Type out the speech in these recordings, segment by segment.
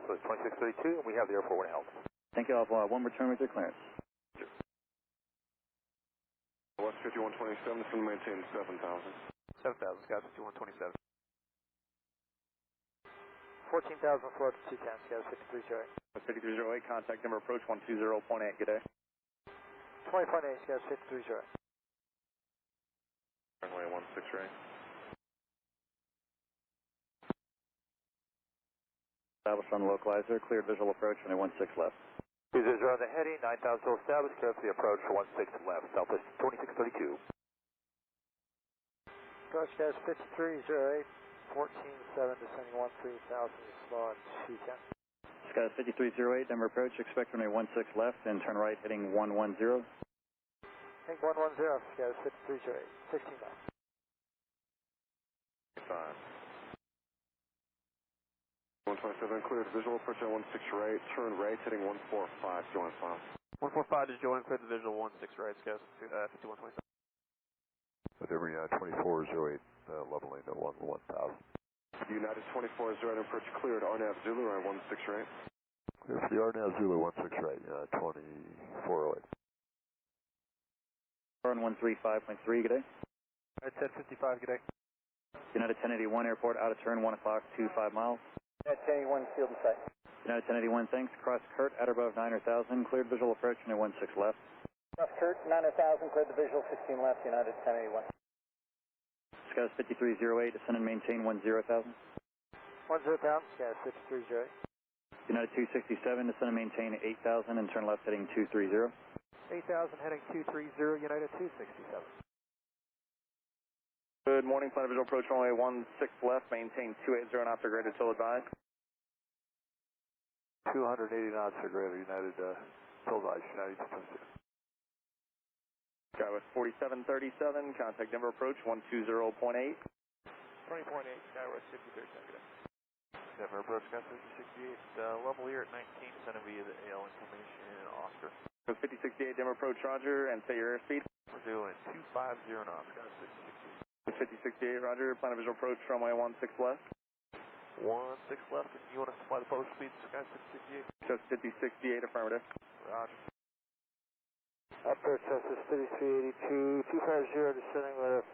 so it's 2632, and we have the airport when held. Thank you. I'll have one return with your clearance. West 5127 is going to maintain 7,000. 7,000, Scott 5127. 14,000 floor to 210, Scott 5308. 5308, contact number approach 120.8, good day. 20.8, Scott 5308. Runway 16 right. Established on the localizer, cleared visual approach, runway 16 left. 20 on the heading, 9,000 still established, clear for the approach for 16 left, Southwest 2632. Approach guys 5308, 14-7, descending 13,000, slow on 210. Sky 5308, number approach, expect runway 16 left and turn right heading 110. Hank 110, Sky 5308, 16 left. 5. 127 cleared, visual approach on 16 right, turn right heading 145, join file. 145 is joining, clear the visual 16 right, Scott 5127. Delivery 2408, leveling to 1000. United 2408 approach cleared, RNAV Zulu on 16 right. Clear for the RNAV Zulu 16 right, 2408. Run 135.3, good day. United 1055, good day. United 1081 airport, out of turn, 1 o'clock, 25 miles. United 1081, field in sight. United 1081, thanks. Cross Kurt, at or above 9,000, cleared visual approach, runway 16 left. Cross Kurt, 9,000, cleared the visual, 16 left, United 1081. Sky 5308, descend and maintain 10,000. 10,000, Sky 5308. United 267, descend and maintain 8,000 and turn left heading 230. 8,000 heading 230, United 267. Good morning, plan visual approach runway 16 left, maintain 280 knots or greater till advised. 280 knots or greater, United till advised, United 226. Skywest 4737, contact number approach 120.8. 20.8, Skywest 53 seconds. Number approach, Scott 5068, level here at 19, sending via the AL information, Oscar. 5068, number approach, roger, and say your airspeed. We're doing 250 knots, Scott 5068, roger, plan visual approach runway 16 left. 16 left, and you want to supply the post speed, Scott 5068? Just 5068, affirmative. Roger. Approach Justice 3382, 250 descending with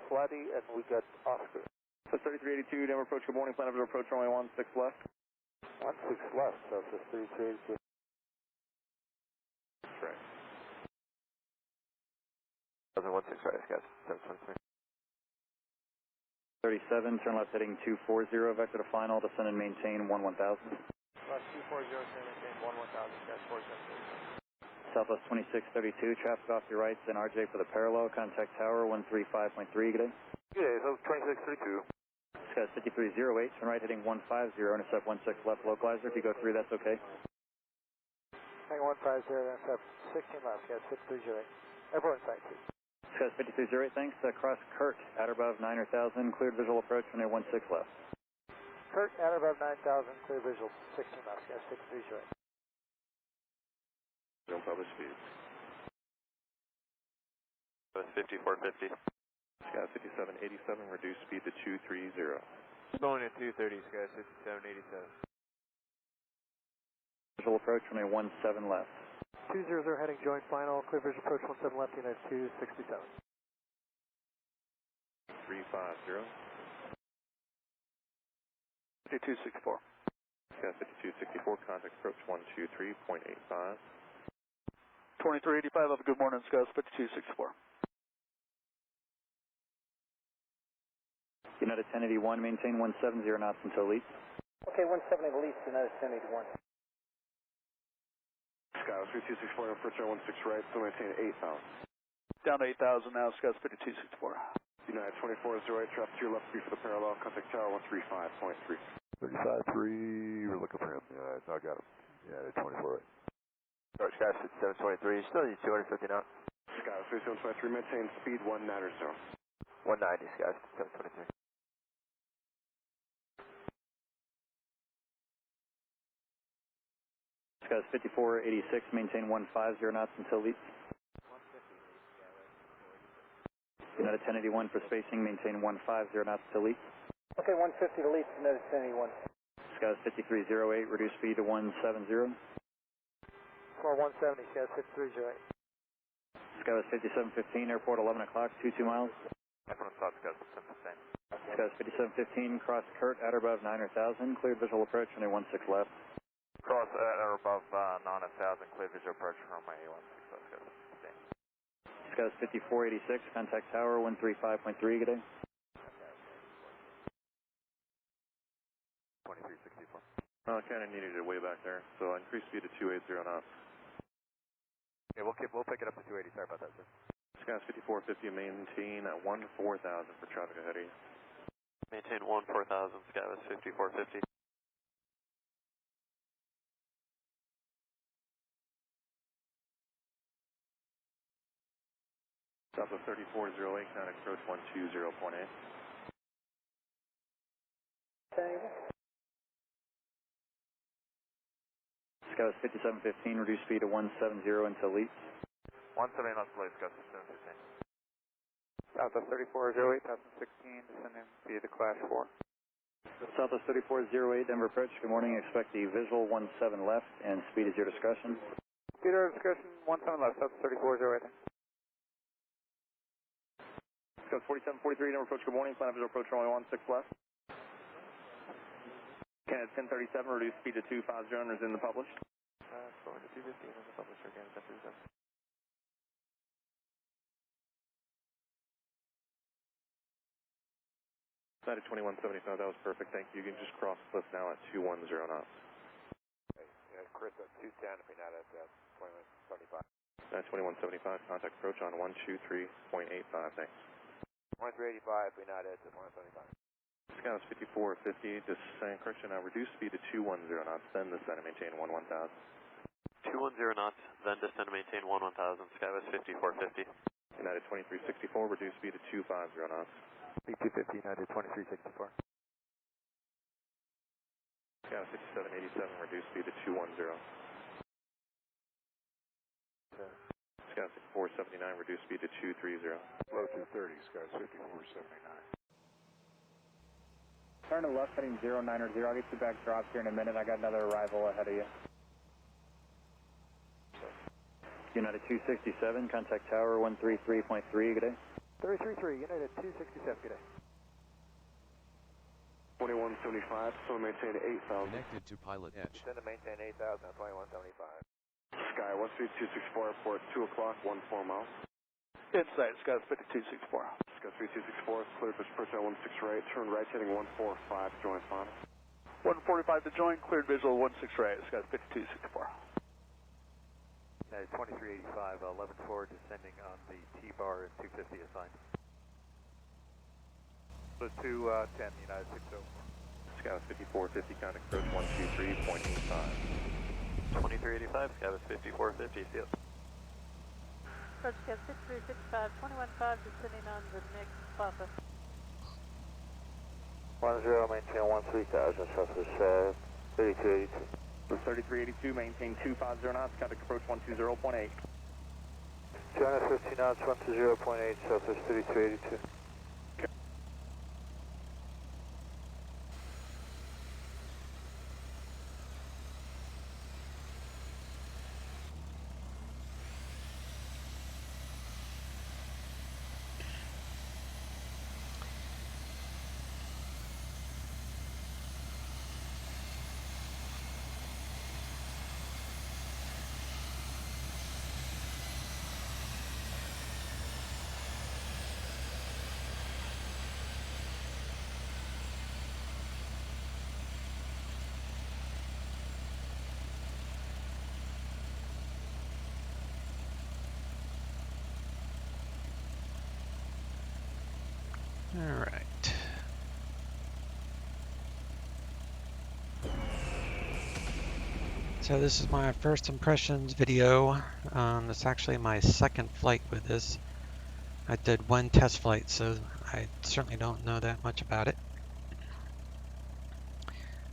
Flatty, and we got Oscar. So 3382, number approach, good morning, plan visual approach runway 16 left. 16 left, Justice 3382. That's right. 16 right, Scott 723. 37, turn left heading 240, vector to final, descend and maintain 1000. Left 240, descend and maintain 1000, Scott 4732. Southwest 2632, traffic off your right, send RJ for the parallel, contact tower 135.3, good day. Good day, so 2632. Sky 5308, turn right heading 150, intercept 16 left localizer, if you go through that's okay. Hang 150, intercept 16 left, Scott 5308. Airport in sight, please. Sky 5308, thanks. Cross Kurt, at or above 9,000, cleared visual approach, runway 16 left. Kurt, at or above 9,000, clear visual, 16 left, Sky 5308. Don't publish speed. 5450. Sky 5787, reduce speed to 230. Going at 230, Sky 5787. Visual approach, runway 17 left. 200 heading joint final, clear visual approach 17 left, United 267. 350. 5264. Sky 5264, contact approach 123.85. 2385, have a good morning, Sky 5264. United 1081, maintain 170 knots until lease. Okay, 170 to lease, United 1081. Sky 3264, approach on 16 right, still maintain 8,000. Down to 8,000 now, Sky 5264. United 2408, traffic to your left, for the parallel, contact tower 135.3. 35.3, we're looking for him. Yeah, I got him. Yeah, 24 right. Approach, Sky 723, still need 250 knots. Sky 3723, maintain speed 190 zone. 190, Sky 723. Sky 5486, maintain 150 knots until lease. United 1081 for spacing, maintain 150 knots until lease. Okay, 150 to lease, United 1081. Skies 5308, reduce speed to 170. For 170, Skies 5308. Skies 5715, airport 11 o'clock, 22 miles. Everyone stop, Skies 5715. Skies 5715, cross Kurt at or above 9,000, cleared visual approach, runway 16 left. Cross at or above 9,000, clear visual approach from runway 16 left, Skies 15. Skies 5486, contact tower 135.3, good day. 2364. Kind of needed it way back there, so increase speed to 280 knots. Okay, we'll pick it up to 280, sorry about that, sir. Skies 5450, maintain at 14,000 for traffic ahead of you. Maintain 14,000, Skies 5450. South of 3408, kind of approach 120.8. Skies 5715, reduce speed to 170 until leaps. 170 knots below, Skies 5715. South of 3408, 2016, descending via the Class 4. Southwest 3408, Denver approach, good morning. Expect the visual 17 left and speed is your discretion. Speed of discussion, 17 left, South of 3408. Skies 4743, Denver approach, good morning. Plan visual approach runway 16 left. Canada 1037, reduce speed to 250 and resume the publish. Going to 250 and then the publisher again, 1037. United 2175, that was perfect, thank you. You can just cross cliff now at 210 knots. Okay, Chris at 210 if you're not at 2175. United 2175, contact approach on 123.85, thanks. 1385 if you're not at 175. Skies 5450, descend correction now, reduce speed to 210 knots, then descend and maintain 11,000. 210 knots, then descend and maintain 11,000, Skywest 5450. United 2364, reduce speed to 250 knots. B250, United 2364. Skies 5787, reduce speed to 210. Skies 479, reduce speed to 230. Low 230, Skies 5479. Turn to left, heading 090. I'll get you back drops here in a minute. I got another arrival ahead of you. United 267, contact tower 133.3, good day. 333, United 267, good day. 2175, so maintain 8,000. Connected to PilotEdge. Descend and maintain 8,000 at 2175. Sky 13264, airport 2 o'clock, 14 miles. Insight, Skies 5264. Sky 3264, cleared for approach at 16 right, turn right heading 145, join final. 145 to join, cleared visual 16 right, Skies 5264. United 2385, 11 forward, descending on the T-bar at 250 assigned. So 210, United 604. Sky 5450, contact approach 123.85. 2385, Skywest 5450, see it. Approach Scout 6365, 215, descending on the next Papa. 10, maintain 13,000, Southwest 3282. For 3382, maintain 250 knots, contact approach 120.8. 250 knots, 120.8, Southwest 3282. All right. So this is my first impressions video. It's actually my second flight with this. I did one test flight, so I certainly don't know that much about it.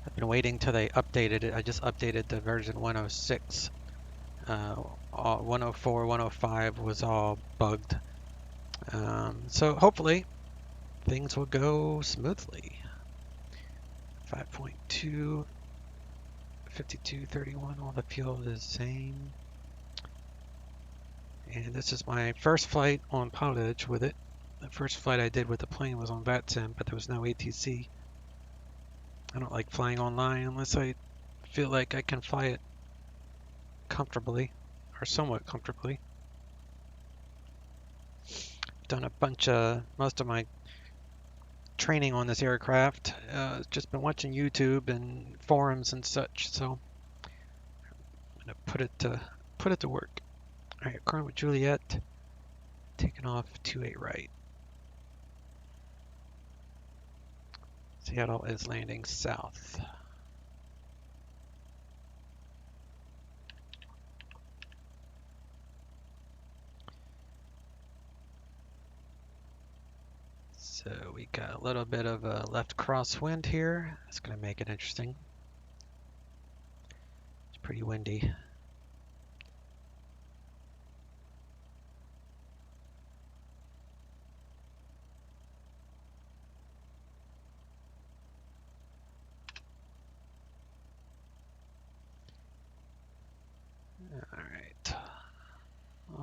I've been waiting till they updated it. I just updated the version 106. 104, 105 was all bugged. So hopefully things will go smoothly. 5.2 5231, all the fuel is the same. And this is my first flight on PilotEdge with it. The first flight I did with the plane was on FlyJSim, but there was no ATC. I don't like flying online unless I feel like I can fly it comfortably, or somewhat comfortably. Done a bunch of, most of my training on this aircraft. Just been watching YouTube and forums and such, so I'm gonna put it to work. All right, current with Juliet, taking off 28 right. Seattle is landing south. So we got a little bit of a left crosswind here. That's going to make it interesting. It's pretty windy. All right.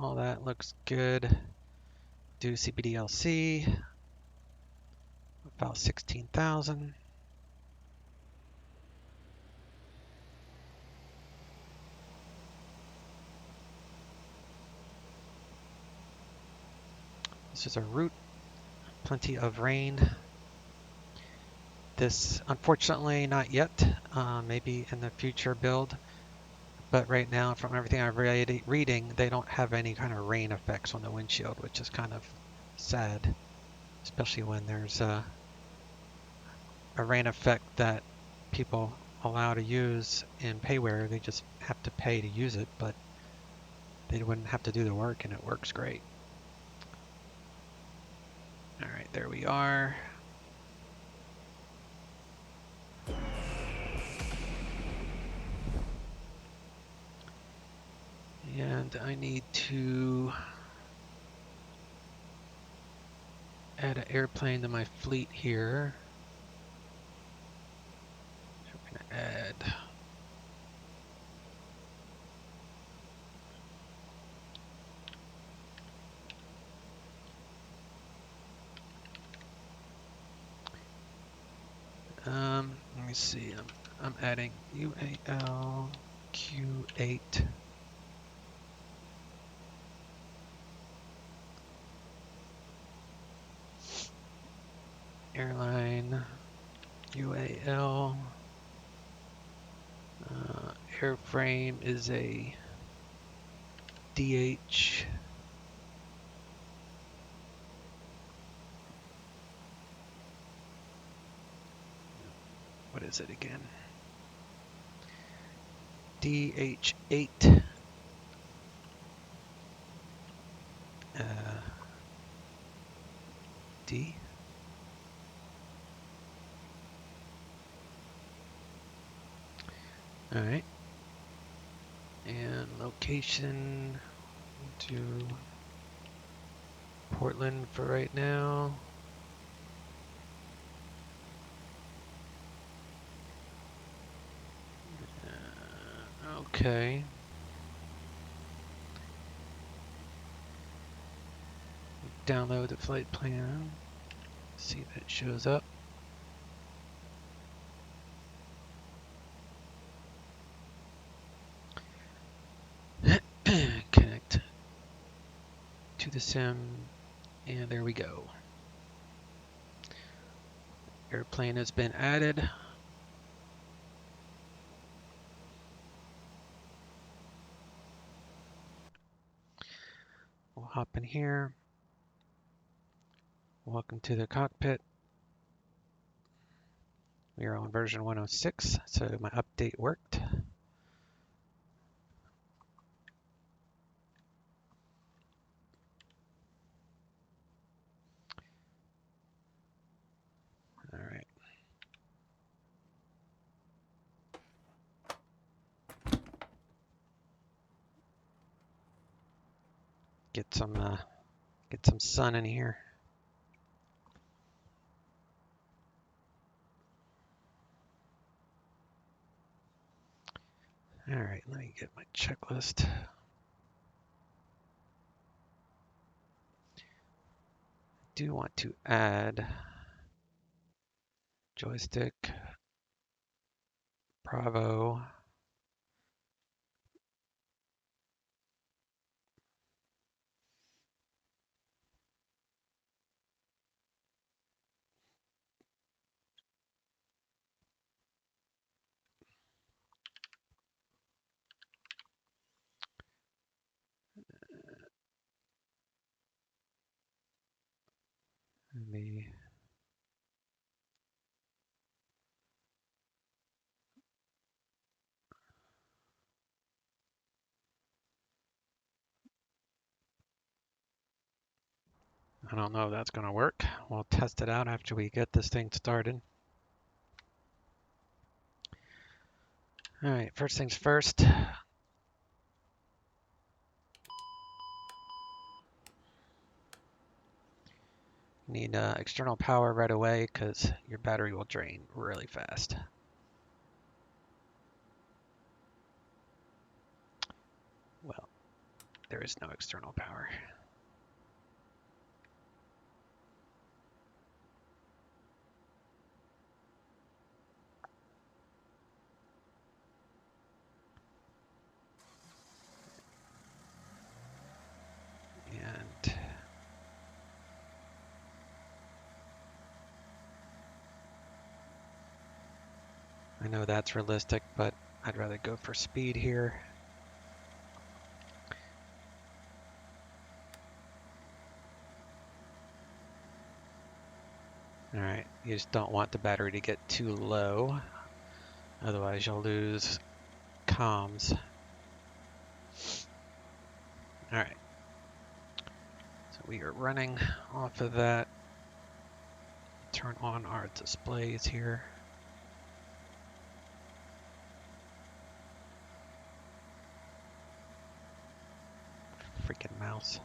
All that looks good. Do CPDLC. About 16,000. This is our route. Plenty of rain. This, unfortunately, not yet. Maybe in the future build. But right now, from everything I'm reading, they don't have any kind of rain effects on the windshield, which is kind of sad. Especially when there's a rain effect that people allow to use in payware. They just have to pay to use it, but they wouldn't have to do the work, and it works great. All right, there we are. And I need to add an airplane to my fleet here. So we're going to add let me see, I'm adding UAL Q8 airline UAL airframe is a DH what is it again? DH8 D. All right. And location to Portland for right now. Okay. Download the flight plan. See if it shows up. Connect to the sim, and there we go. Airplane has been added. We'll hop in here. Welcome to the cockpit. We are on version 106, so my update worked. All right. Get some sun in here. All right, let me get my checklist. Do want to add joystick, Bravo, the I don't know if that's going to work. We'll test it out after we get this thing started. All right, first things first. Need external power right away because your battery will drain really fast. Well, there is no external power. And I know that's realistic, but I'd rather go for speed here. All right, you just don't want the battery to get too low, otherwise you'll lose comms. All right, so we are running off of that. Turn on our displays here. Freaking mouse.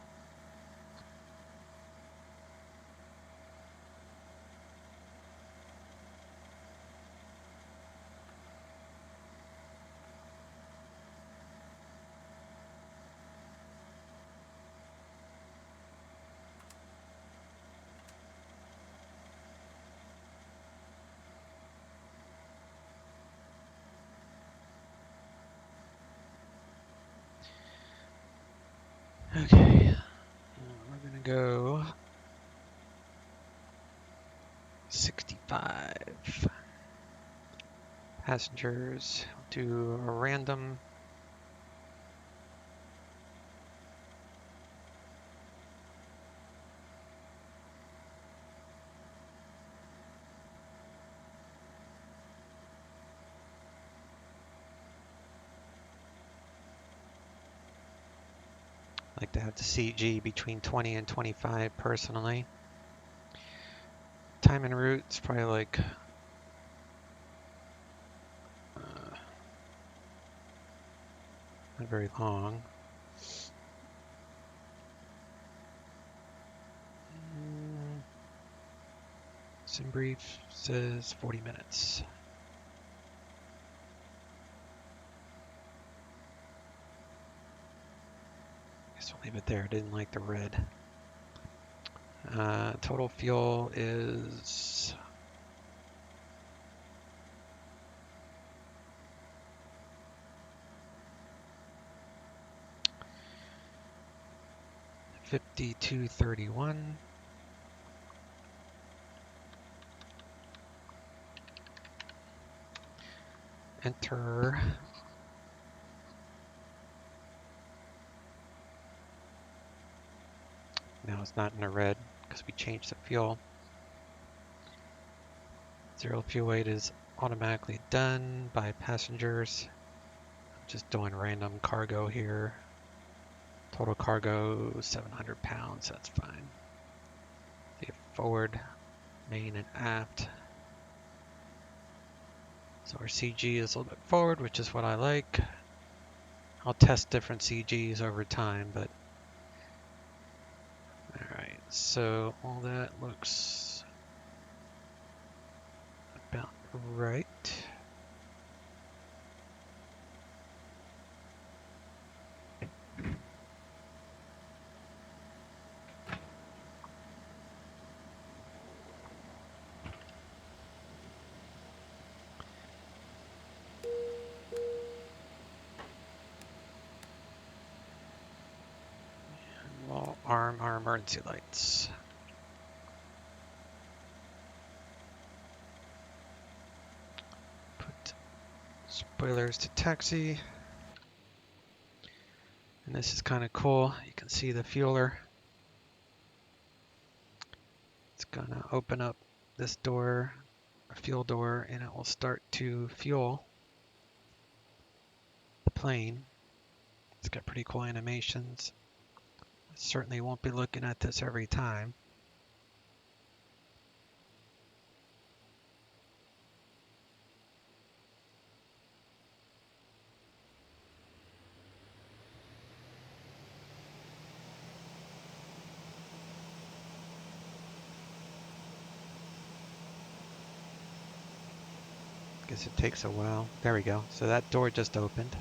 Okay, we're gonna go 65. Passengers, do a random. I like to have the CG between 20 and 25 personally. Time en route is probably like not very long. Sim brief says 40 minutes. Guess we'll leave it there. Didn't like the red. Total fuel is 5231. Enter. Now it's not in the red because we changed the fuel. Zero fuel weight is automatically done by passengers. I'm just doing random cargo here. Total cargo 700 pounds, that's fine. The forward, main, and aft. So our CG is a little bit forward, which is what I like. I'll test different CGs over time, but alright, so all that looks about right. arm our emergency lights. Put spoilers to taxi. And this is kind of cool. You can see the fueler. It's gonna open up this door, a fuel door, and it will start to fuel the plane. It's got pretty cool animations. I certainly won't be looking at this every time. Guess it takes a while. There we go. So that door just opened.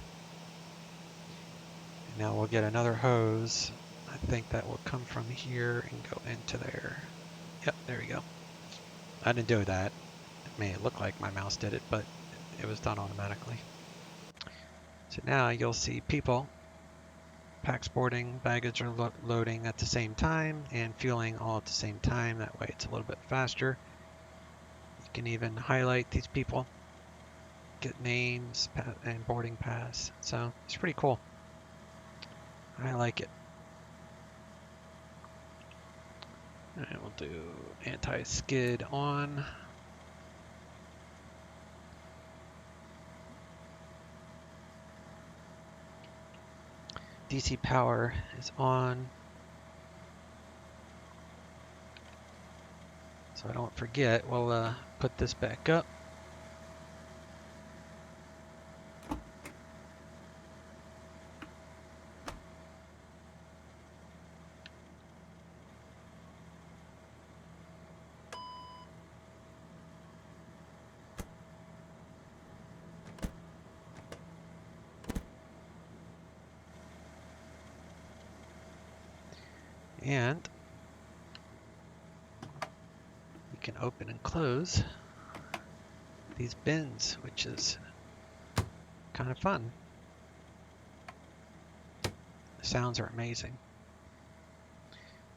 And now we'll get another hose. I think that will come from here and go into there. Yep, there we go. I didn't do that. It may look like my mouse did it, but it was done automatically. So now you'll see people, packs boarding, baggage are loading at the same time, and fueling all at the same time. That way it's a little bit faster. You can even highlight these people, get names and boarding pass. So it's pretty cool. I like it. And we'll do anti-skid on. DC power is on. So I don't forget, we'll put this back up. And you can open and close these bins, which is kind of fun. The sounds are amazing.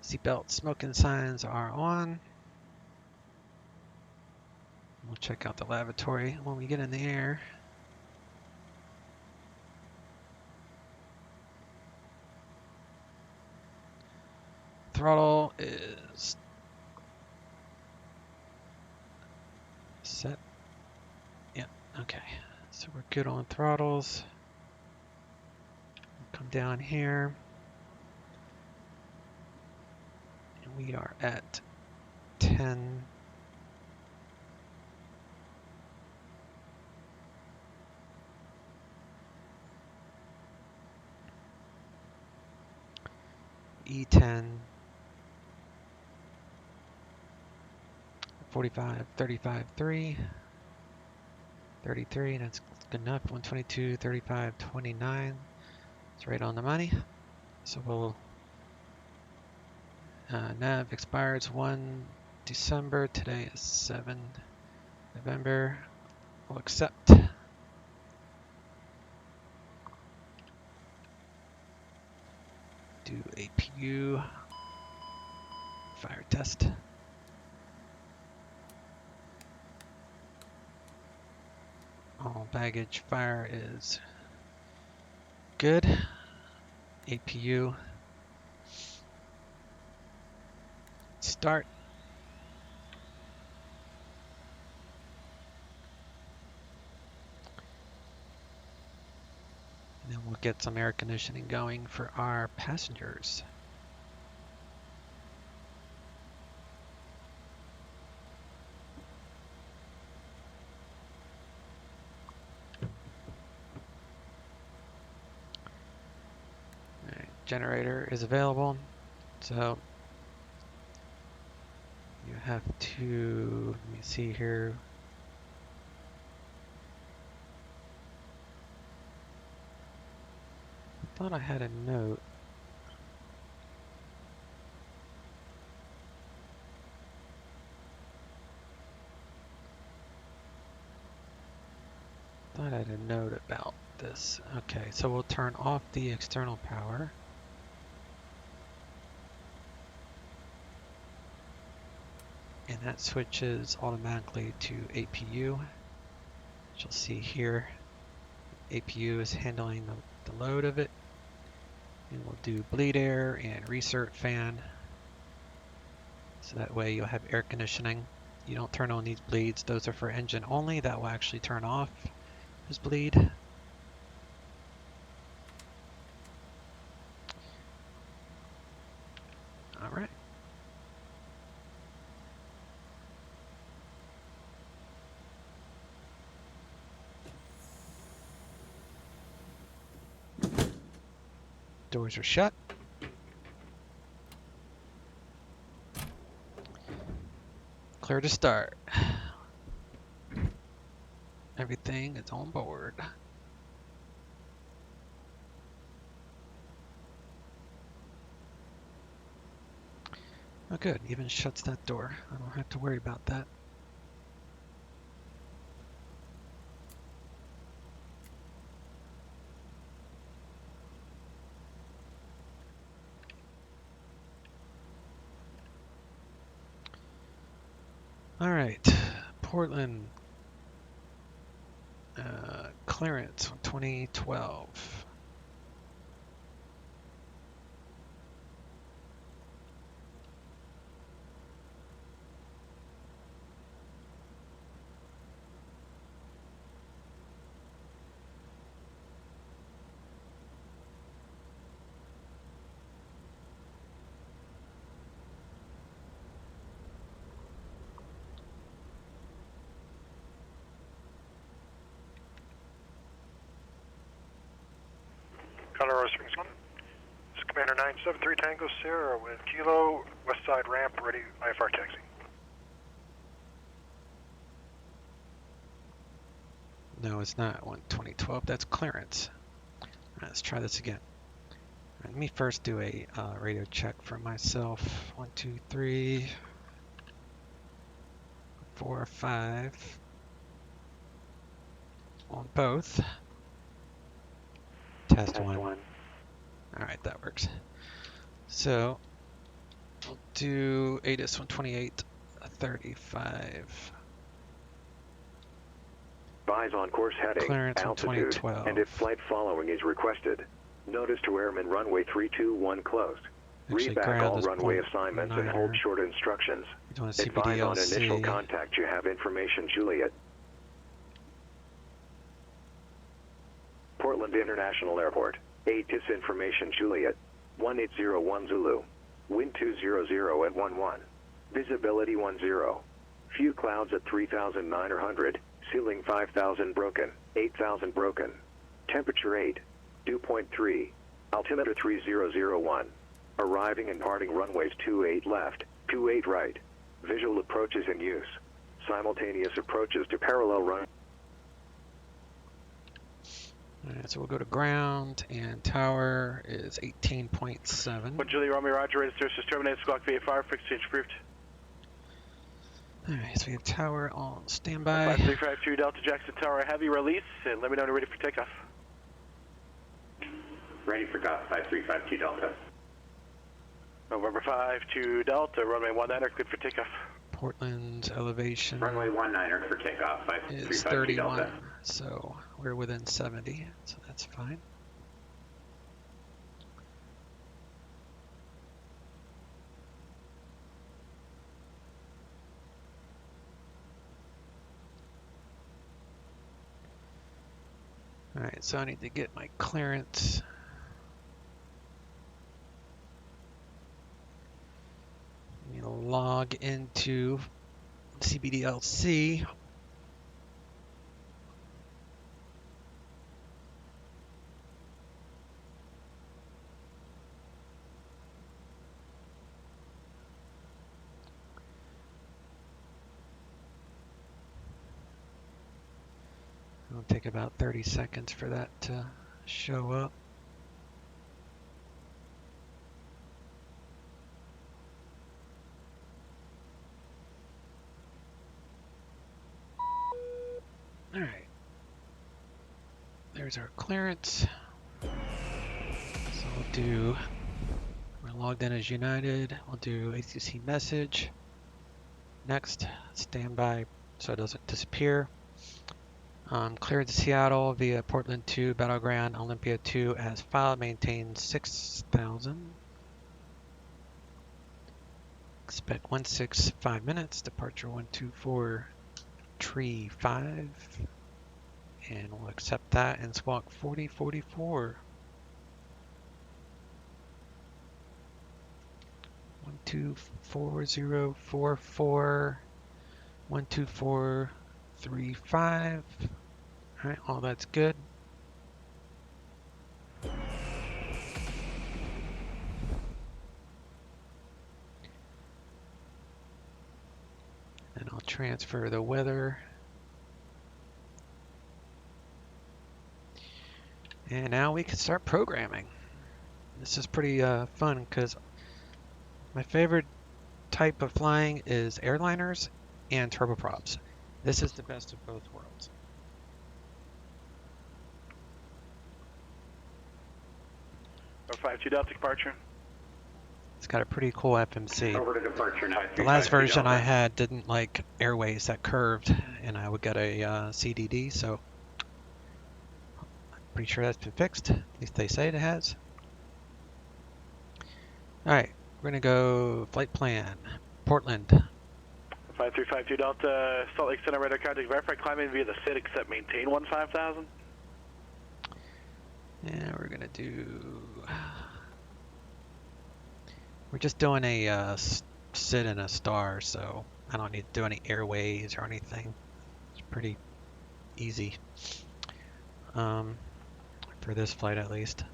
Seatbelt smoking signs are on. We'll check out the lavatory when we get in the air. Throttle is set. Yeah, okay. So we're good on throttles. Come down here. And we are at 10. E10. 45, 35, 3. 33, that's good enough. 122, 35, 29. It's right on the money. So we'll nav expires 1 December. Today is 7 November. We'll accept. Do APU fire test. All baggage fire is good. APU start. And then we'll get some air conditioning going for our passengers. Generator is available, so you have to, let me see here. I thought I had a note. I had a note about this. Okay, so we'll turn off the external power. and that switches automatically to APU. As you'll see here, APU is handling the load of it, and we'll do bleed air and recert fan, so that way you'll have air conditioning. You don't turn on these bleeds, those are for engine only. That will actually turn off this bleed. All right. Doors are shut. Clear to start. Everything is on board. Oh good, even shuts that door. I don't have to worry about that. All right, Portland clearance 2012. Colorado Springs 1. This is Commander 973 Tango Sierra with Kilo, west side ramp, ready IFR taxi. No, it's not 2012. That's clearance. All right, let's try this again. All right, let me first do a radio check for myself. 1, 2, 3, 4, 5 on both. Test one. All right, that works. So we'll do ATIS 128, 35. Advise on course heading, Clearance altitude, 2012. and if flight following is requested. Notice to airmen runway 321 closed. Read back all runway assignments and hold short instructions. Advise on initial contact you have information, Juliet. Portland International Airport. ATIS information, Juliet. 1801 Zulu. Wind 200 at 11. Visibility 10. Few clouds at 3,900. Ceiling 5,000 broken. 8,000 broken. Temperature 8. Dew point 3. Altimeter 3001. Arriving and departing runways 28 left, 28 right. Visual approaches in use. Simultaneous approaches to parallel run. Alright, so we'll go to ground, and tower is 18.7. One Julie Romeo, Roger, ready to terminate squawk via fire, fixed change approved. Alright, so we have tower on standby. 5352 Delta Jackson Tower, heavy release, and let me know when you're ready for takeoff. Ready for takeoff, 5352 Delta. November 52 Delta, runway 19er, cleared for takeoff. Portland's elevation Runway 19er for takeoff, is 31, Delta. So we're within 70, so that's fine. Alright, so I need to get my clearance. I need to log into CBDLC. It'll take about 30 seconds for that to show up. All right. There's our clearance. So we'll do, we're logged in as United. We'll do ACC message. Next, standby so it doesn't disappear. Cleared to Seattle via Portland 2, Battleground, Olympia 2 as filed, maintained 6,000. Expect 165 minutes, departure 12435. And we'll accept that and squawk 4044. 124044 12435. All right, all that's good. And I'll transfer the weather. And now we can start programming. This is pretty fun because my favorite type of flying is airliners and turboprops. This is the best of both worlds. Number 52 Delta departure. It's got a pretty cool FMC. Over to departure 935. The last version I had didn't like airways that curved, and I would get a CDD, so I'm pretty sure that's been fixed. At least they say it has. Alright, we're going to go flight plan. Portland. 5352 Delta, Salt Lake Center radar contact, verify climbing via the SID except maintain 15,000. And we're going to do... We're just doing a SID and a star, so I don't need to do any airways or anything. It's pretty easy. For this flight at least.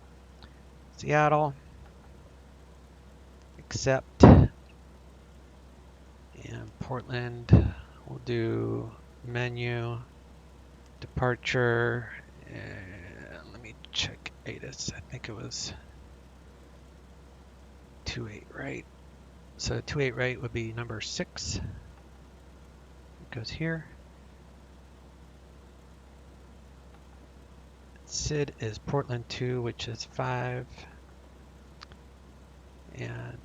Seattle. Accept. And Portland, we'll do menu, departure, and let me check ATIS. I think it was 28, right? So 28 right would be number 6. It goes here. SID is Portland 2, which is 5. And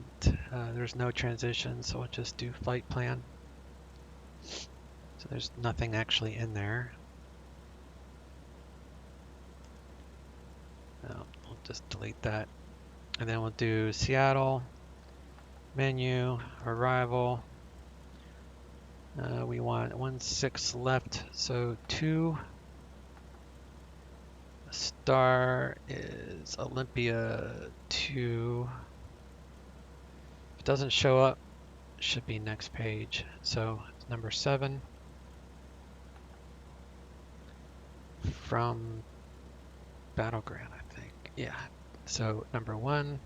there's no transition, so we'll just do flight plan. So there's nothing actually in there. We'll just delete that. And then we'll do Seattle, menu, arrival. We want 16 left, so 2. Star is Olympia 2. If it doesn't show up, it should be next page. So it's number 7 from Battleground, I think. Yeah. So number 1.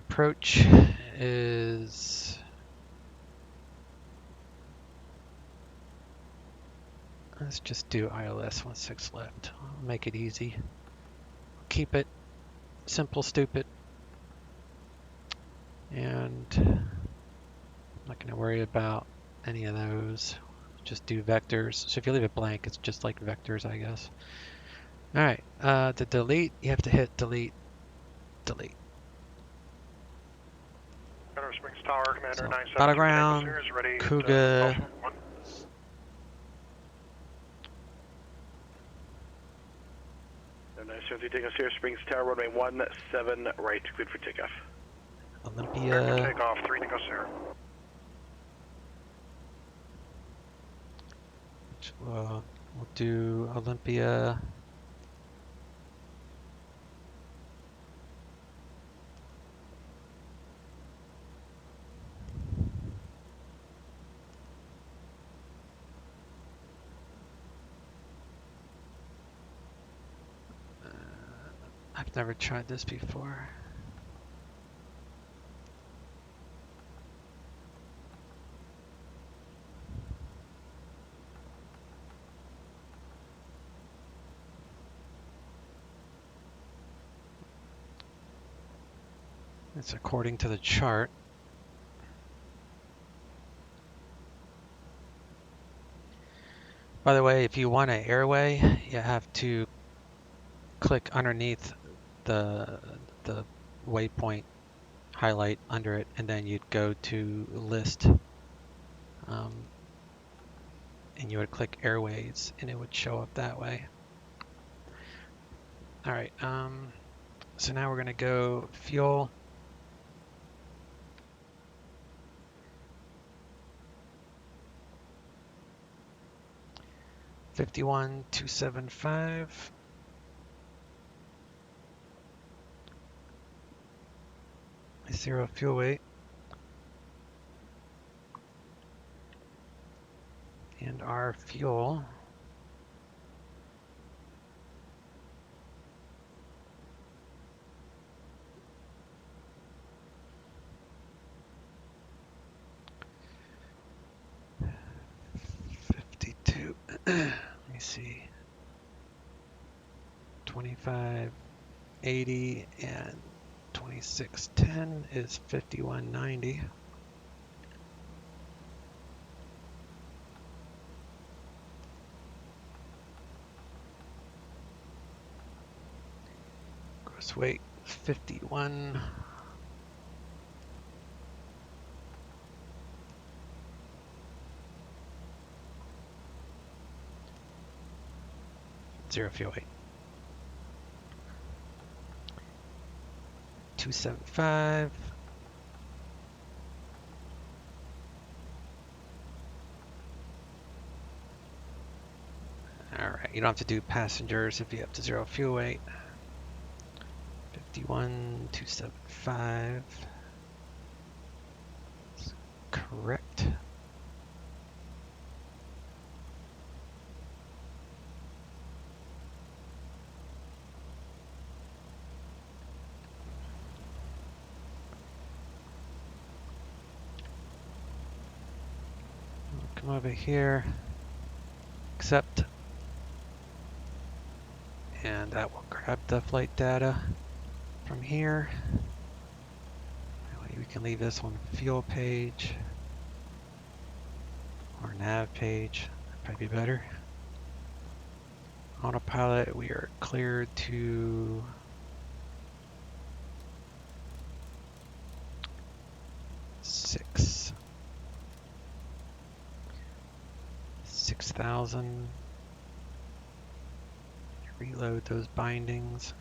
Approach is... Let's just do ILS 16 left. I'll make it easy. Keep it simple, stupid. And I'm not going to worry about any of those. Just do vectors. So if you leave it blank, it's just like vectors, I guess. Alright, to delete, you have to hit delete, delete. Gunner Springs Tower, Commander So, 97. Battleground, Cougar. Nice, if you take us here, Springs Tower, runway 17 right, good for takeoff. Olympia. Takeoff, 3 to go, sir. We'll do Olympia. I've never tried this before. It's according to the chart. By the way, if you want an airway, you have to click underneath the waypoint highlight under it, and then you'd go to list, and you would click airways, and it would show up that way. All right, so now we're going to go fuel. $51,275. Zero fuel weight. And our fuel let me see, 2580 and 2610 is 5190. Gross weight 51. Zero fuel weight. 275. All right, you don't have to do passengers if you have to zero fuel weight. 51,275. That's correct. Come over here, accept, and that will grab the flight data from here. We can leave this on fuel page or nav page, that'd probably be better. Autopilot, we are cleared to six. 6,000. Reload those bindings.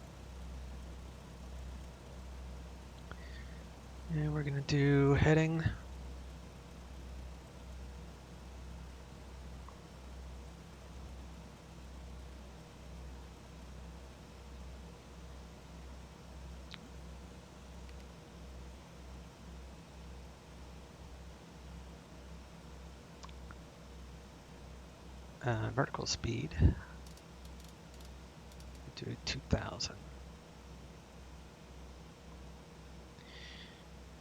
And we're going to do heading. Vertical speed. Do 2,000.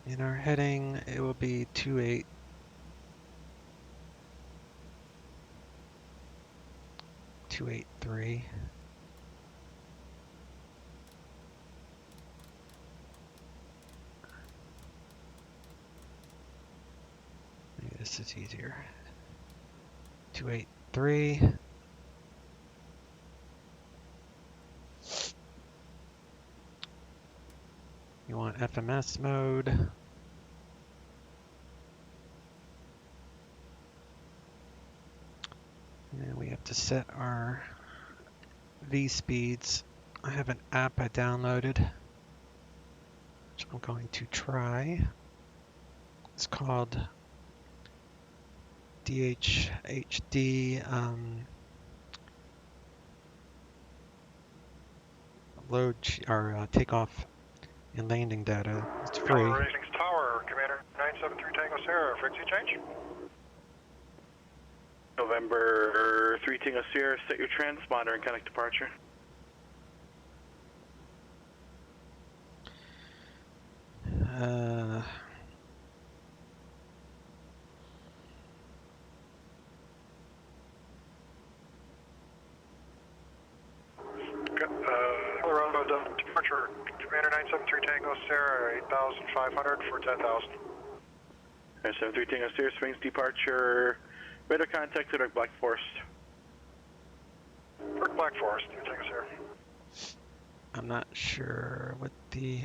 In our heading, it will be 283. Maybe this is easier. 283. You want FMS mode. And we have to set our V speeds. I have an app I downloaded, which I'm going to try. It's called DHHD load or takeoff and landing data. It's free. Racing's Tower, Commander 973 Tango Sierra, frequency change. November 3 Tango Sierra, set your transponder and connect departure. Colorado departure, Commander 973 Tango Sierra, 8,500 for 10,000. 973 Tango Sierra, swings departure, radar contact to Dark Black Forest. Dark Black Forest, Tango Sierra. I'm not sure what the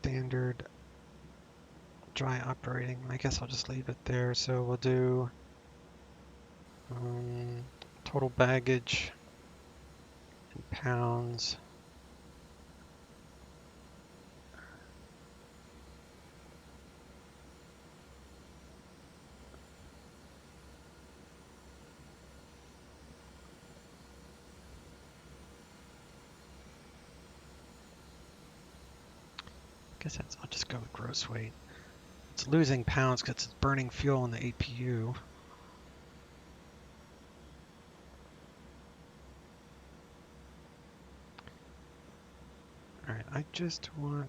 standard dry operating. I guess I'll just leave it there. So we'll do total baggage in pounds. I'll just go with gross weight. It's losing pounds because it's burning fuel in the APU. Alright, I just want...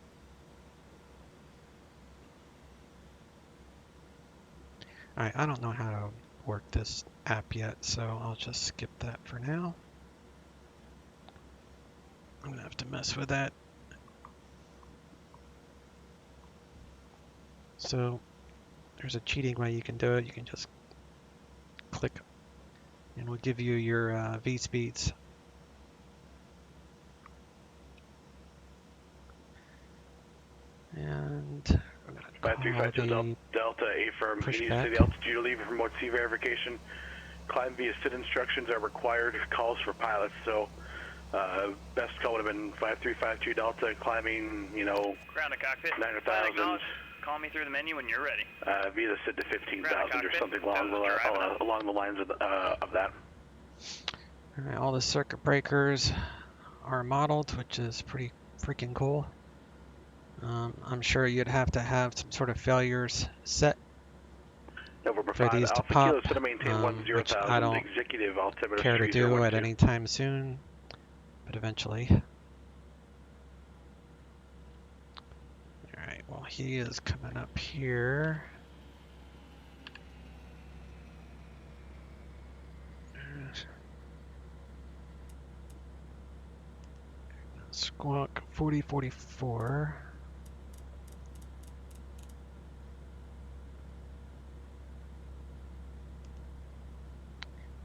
Alright, I don't know how to work this app yet, so I'll just skip that for now. I'm gonna have to mess with that. So there's a cheating way you can do it. You can just click and we'll give you your V speeds. And 5352 Delta A firm. You need to say the altitude to leave remote C verification. Climb via SID instructions are required calls for pilots. So best call would have been 5352 Delta climbing, you know, ground to cockpit. 9,000. Call me through the menu when you're ready. Via the SID to 15,000 or something along the lines of that. All right, all the circuit breakers are modeled, which is pretty freaking cool. I'm sure you'd have to have some sort of failures set for these to pop, which I don't care to do at any time soon, but eventually. Alright, well he is coming up here. Squawk 4044.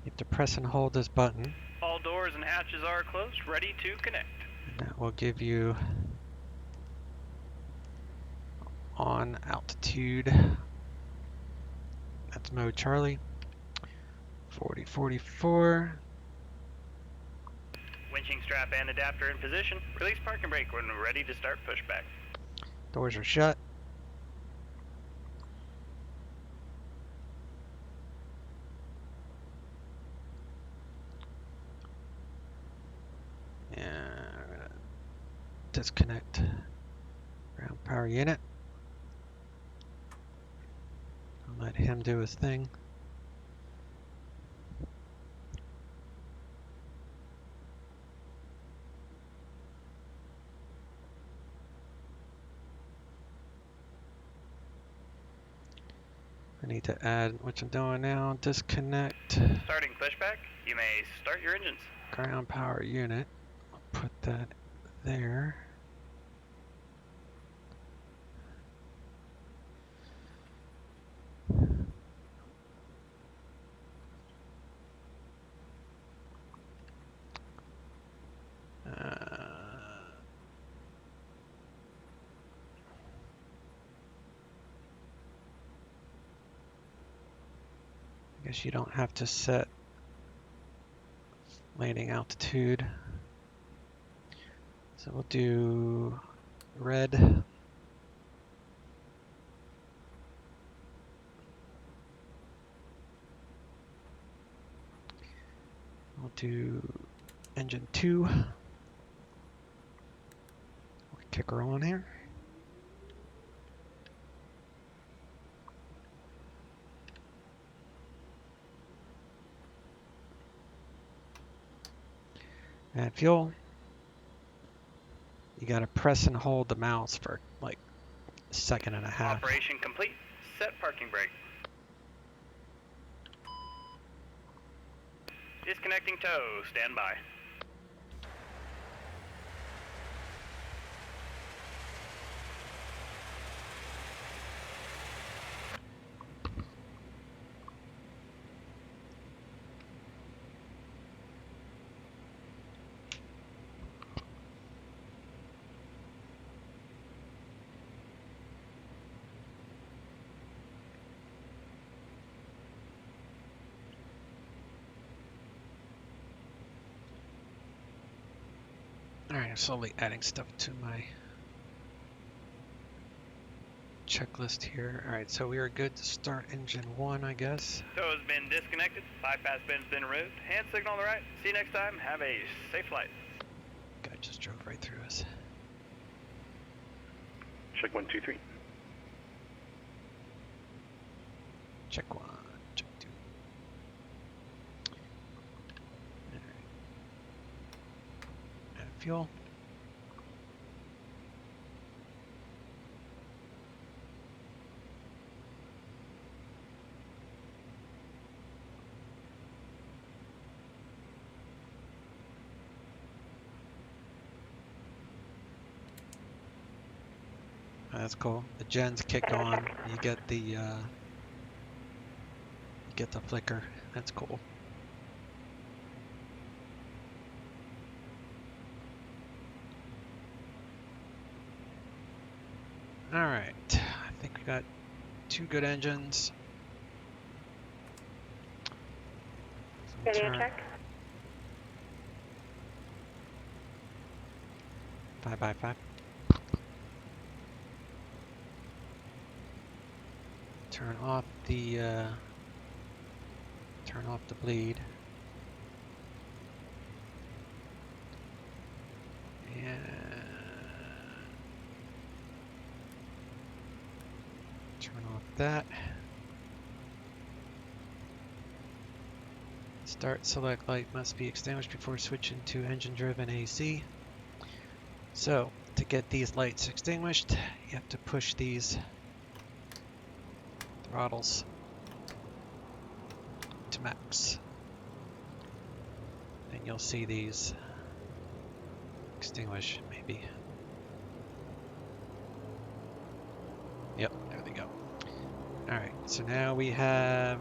You have to press and hold this button. All doors and hatches are closed, ready to connect. And that will give you on altitude. That's mode Charlie. 4044. Winching strap and adapter in position. Release parking brake when ready to start pushback. Doors are shut. And we're gonna disconnect ground power unit. I'll let him do his thing. I need to add what I'm doing now. Disconnect. Starting pushback. You may start your engines. Ground power unit. I'll put that there. I guess you don't have to set landing altitude. So we'll do red. We'll do engine 2. We'll kick her on here. Add fuel. You gotta press and hold the mouse for like a second and a half. Operation complete. Set parking brake. Disconnecting tow. Stand by. Alright, I'm slowly adding stuff to my checklist here. Alright, so we are good to start engine 1, I guess. Tow has been disconnected. Bypass bin's been removed. Hand signal on the right. See you next time. Have a safe flight. Guy just drove right through us. Check 1, 2, 3. Check 1, check 2. Alright. Add fuel. That's cool. The gens kick on. You get the flicker. That's cool. All right. I think we got 2 good engines. Radio check. 5x5. Turn off the bleed. And turn off that. Start select light must be extinguished before switching to engine driven AC. So to get these lights extinguished, you have to push these throttles to max. And you'll see these extinguish, maybe. Yep, there they go. Alright, so now we have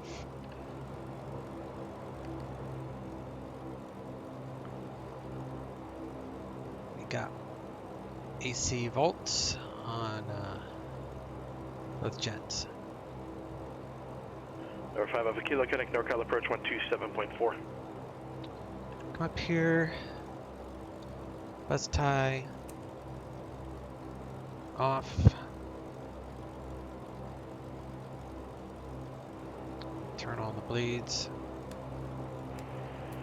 got AC volts on both gens. Number 5 Alpha Kilo, connect NorCal approach 127.4. Come up here, buzz tie off. Turn on the bleeds.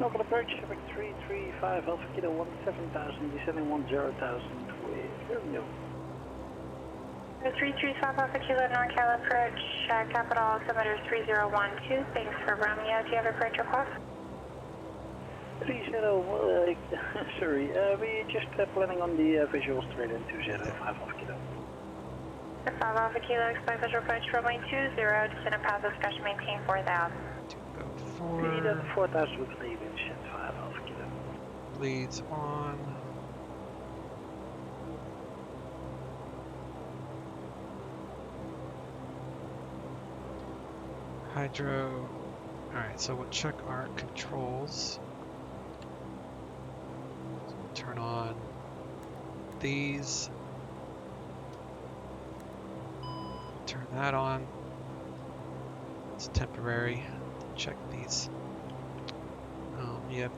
Local approach, Quebec 335 Alpha Kilo 17000, descending 10,000 with Romeo. 335 Alpha Kilo NorCal approach, capital altimeter 3012. Thanks for Romeo. Do you have approach request? 30, sorry, we're just planning on the visual straight in 205 Alpha Kilo. 5 Alpha Kilo, expect visual approach runway 20, descend and pass discussion, maintain 4000. Speed up 4000 with lead wind, 5 Alpha Kilo. Bleeds on. Hydro. Alright, so we'll check our controls. So we'll turn on these. Turn that on. It's temporary. Check these. You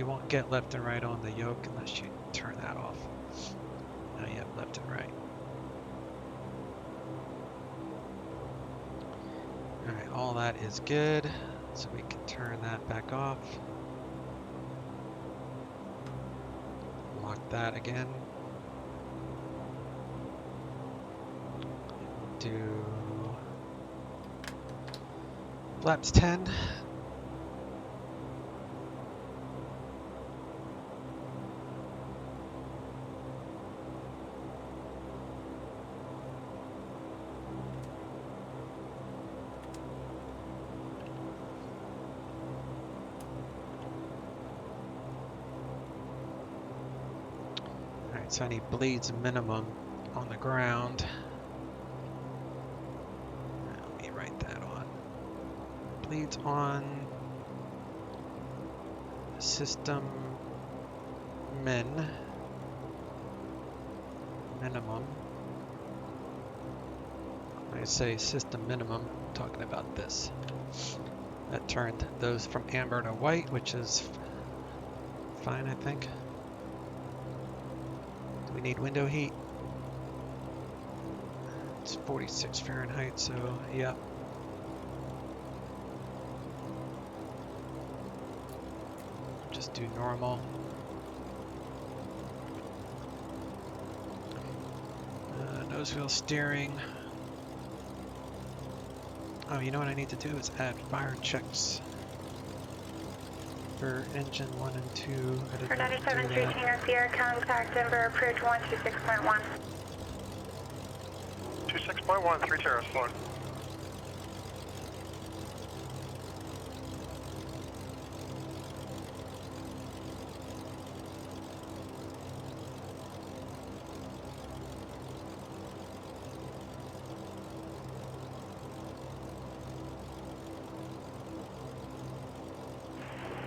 won't get left and right on the yoke unless you turn that off. Now you have left and right. Alright, all that is good. So we can turn that back off. Lock that again. Do flaps 10. Alright, so I need bleeds minimum on the ground. Let me write that on. Bleeds on system minimum. When I say system minimum, I'm talking about this. That turned those from amber to white, which is fine, I think. we need window heat. It's 46 Fahrenheit, so yeah. Just do normal. Nose wheel steering. Oh, you know what I need to do is add fire checks for engine 1 and 2. For 97 Sierra, contact Denver approach 126.1. 26.1, 3 Terrace, floor.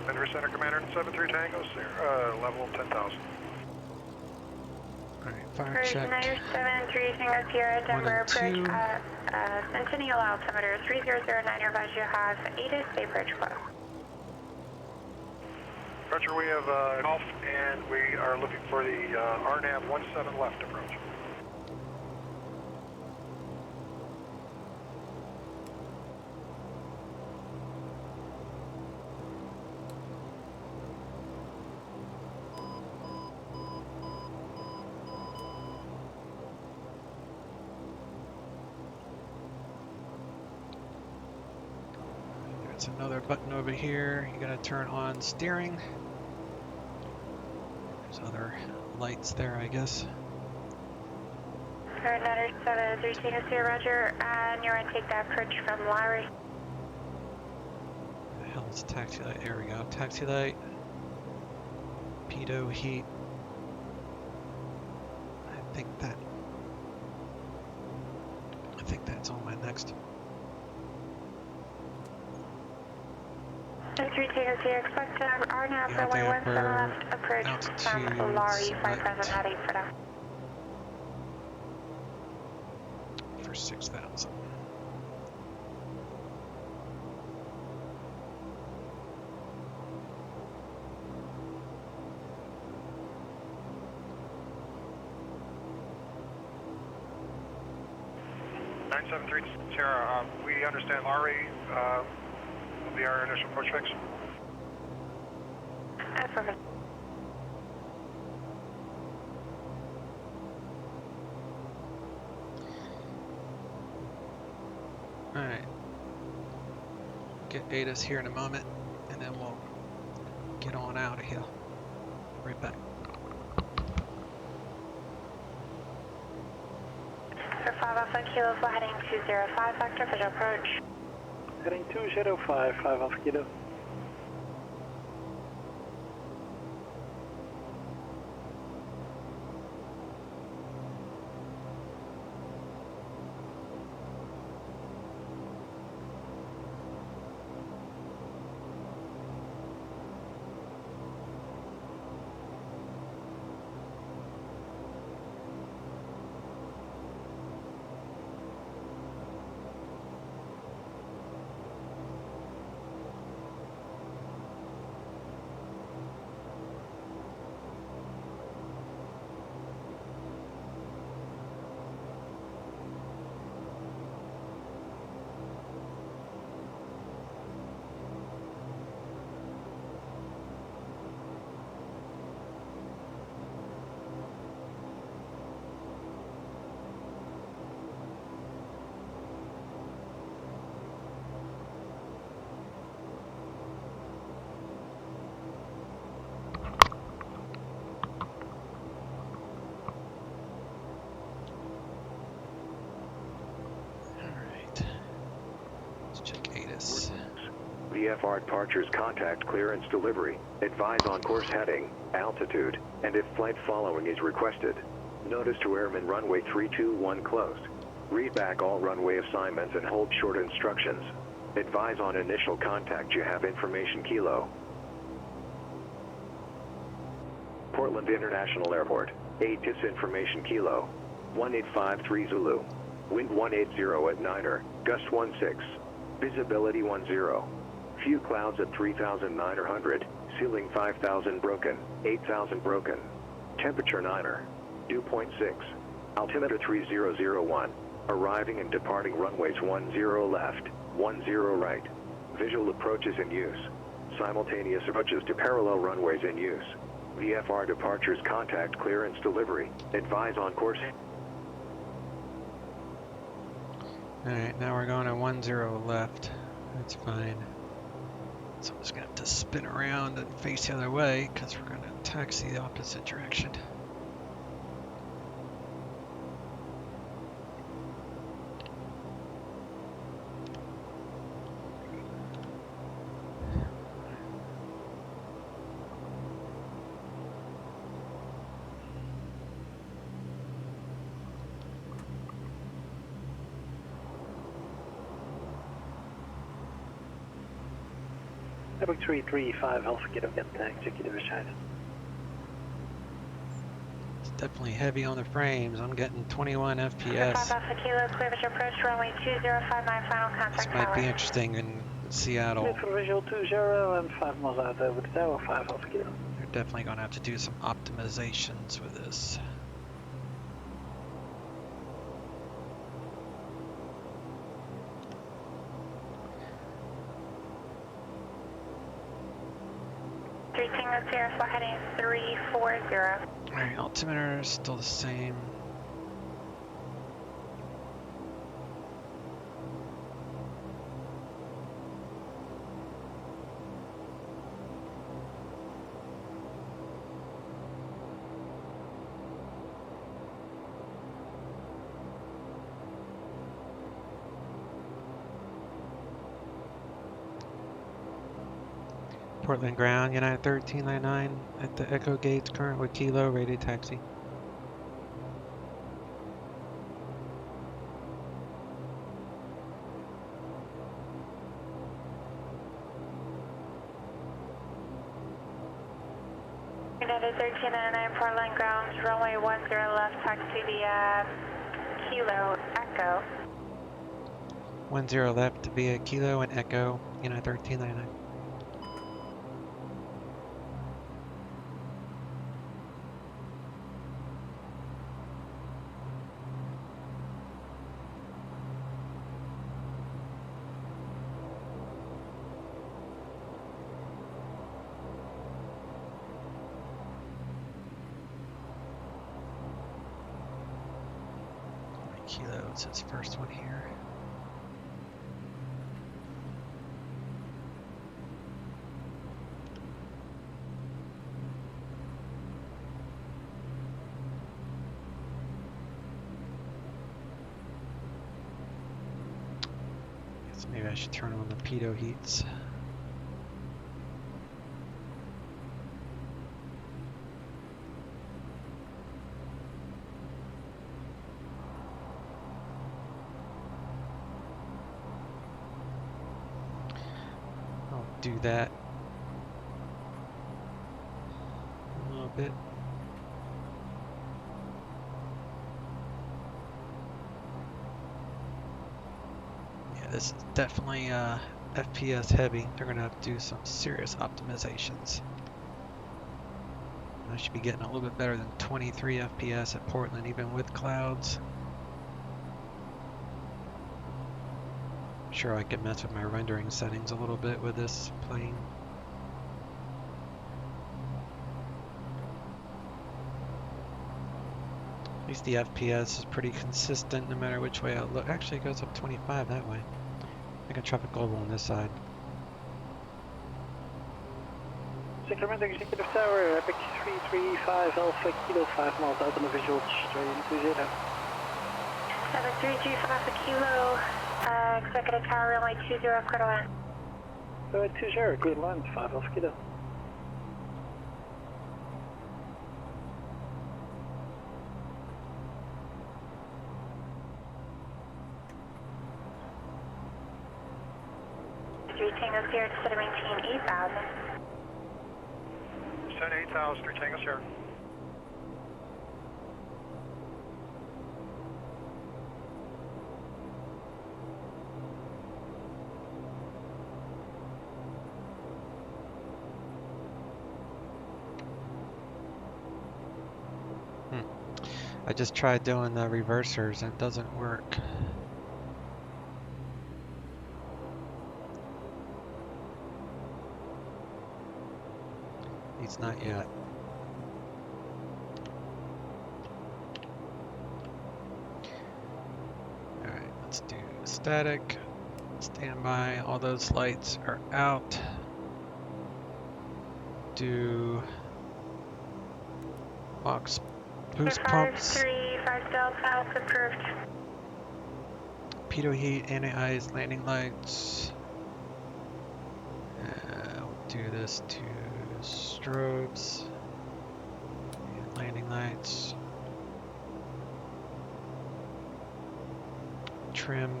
Denver Center Commander 73 Tango, level 10,000. Alright, fire check. 973 Sierra, Denver approach Centennial altimeter 3009, advise you have ATIS, Bay Bridge flow. Roger, we have Golf and we are looking for the RNAV 17 left approach. There's another button over here. You gotta turn on steering. There's other lights there, I guess. 973 Sierra, Roger, and you're going to take that approach from Lowry. The hell is taxi light? There we go. Taxi light. Pitot heat. I think that's on my next. 3 Tango Sierra, expect RNAV for 117 left approach from Lowry 5000 at 8 for now. For 6,000. Sierra, we understand Laurie will be our initial approach fix. Affirmative. Alright. Get ATIS here in a moment, and then we'll get on out of here. Right back. For 5 Alpha Kilo, flight heading 205, vector visual approach. Heading 205, 5 Alpha Kilo. VFR departures, contact clearance delivery, advise on course heading, altitude, and if flight following is requested. Notice to airmen runway 321 closed. Read back all runway assignments and hold short instructions. Advise on initial contact, you have information Kilo. Portland International Airport, ATIS information Kilo. 1853 Zulu. Wind 180 at 9er, gust 16. Visibility 10. Few clouds at 3,900, ceiling 5,000 broken, 8,000 broken. Temperature 9er. Dew point 6. Altimeter 3001. Arriving and departing runways 10 left, 10 right. Visual approaches in use. Simultaneous approaches to parallel runways in use. VFR departures, contact clearance delivery. Advise on course. Alright, now we're going to 10 left. That's fine. So I'm just going to have to spin around and face the other way because we're going to taxi the opposite direction. Quebec 335 Alpha Kilo contact, executive aside. It's definitely heavy on the frames. I'm getting 21 FPS. 5 Alpha Kilo, clear visual approach, runway 2059, final contact This might be interesting in Seattle. Clear for visual 20 and 5 miles out over the tower, 5 Alpha Kilo. They're definitely going to have to do some optimizations with this. Flight heading 340. Alright, altimeter is still the same. Portland ground, United 1399 at the Echo Gates, current with Kilo, rated taxi. United 1399 Portland ground, runway 10 left, taxi via Kilo, Echo. 10 left via Kilo and Echo, United 1399. Kilo, it's his first one here. Guess maybe I should turn on the pitot heats. Do that a little bit. Yeah, this is definitely FPS heavy. They're gonna have to do some serious optimizations. I should be getting a little bit better than 23 FPS at Portland, even with clouds. Sure, I can mess with my rendering settings a little bit with this plane. At least the FPS is pretty consistent no matter which way I look. Actually, it goes up 25 that way. I got traffic global on this side. Sacramento Executive Tower, Epic 335 Alpha Kilo, 5 miles out on the visual, straight into 0. 7325 Alpha Kilo. Executive Tower, runway 20, clear to land. Runway 20, clear to land, 5 Alpha Kilo. Tango Sierra, just to maintain 8,000. Send 8,000, 3 Tango Sierra. I just tried doing the reversers and it doesn't work. He's not yet. Alright, let's do static. Standby. All those lights are out. Do box boost pumps. 535 Delta, approved. Pitot heat, anti-ice, landing lights. We'll do this to strobes and landing lights. Trim.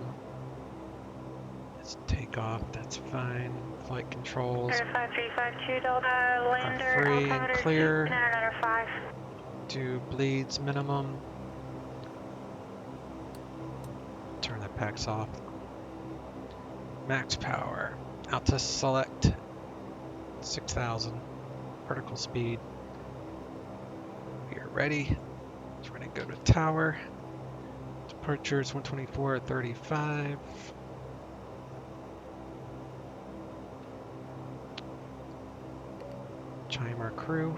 Let's take off, that's fine. Flight controls. 5352 Delta, lander, free and altimeter, clear. 5. Do bleeds minimum. Turn the packs off. Max power. Out to select 6,000. Vertical speed. We are ready. We're going to go to tower. Departure is 124.35. Chime our crew.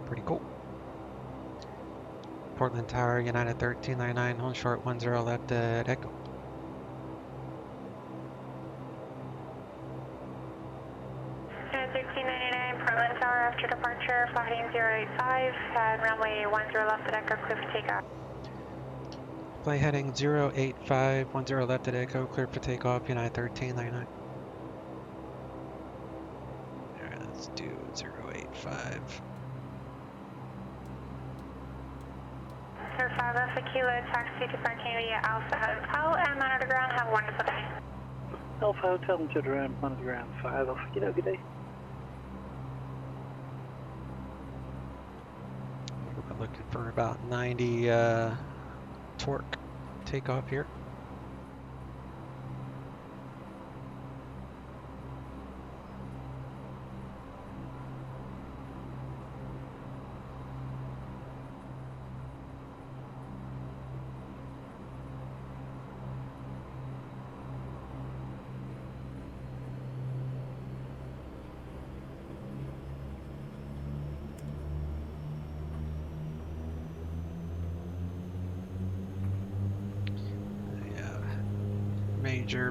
Pretty cool. Portland Tower, United 1399, hold short 10 left at Echo. United 1399, Portland Tower after departure, flying 085, and runway 10 left at Echo, clear for takeoff. Flight heading 085, 10 left at Echo, clear for takeoff, United 1399. Alright, let's do 085. 5 Alpha Kilo, taxi to parking via Alpha Hotel and monitor ground. Have a wonderful day. Alpha Hotel and to ground, monitor ground. 5 Alpha Kilo, good day. We're looking for about 90 torque takeoff here.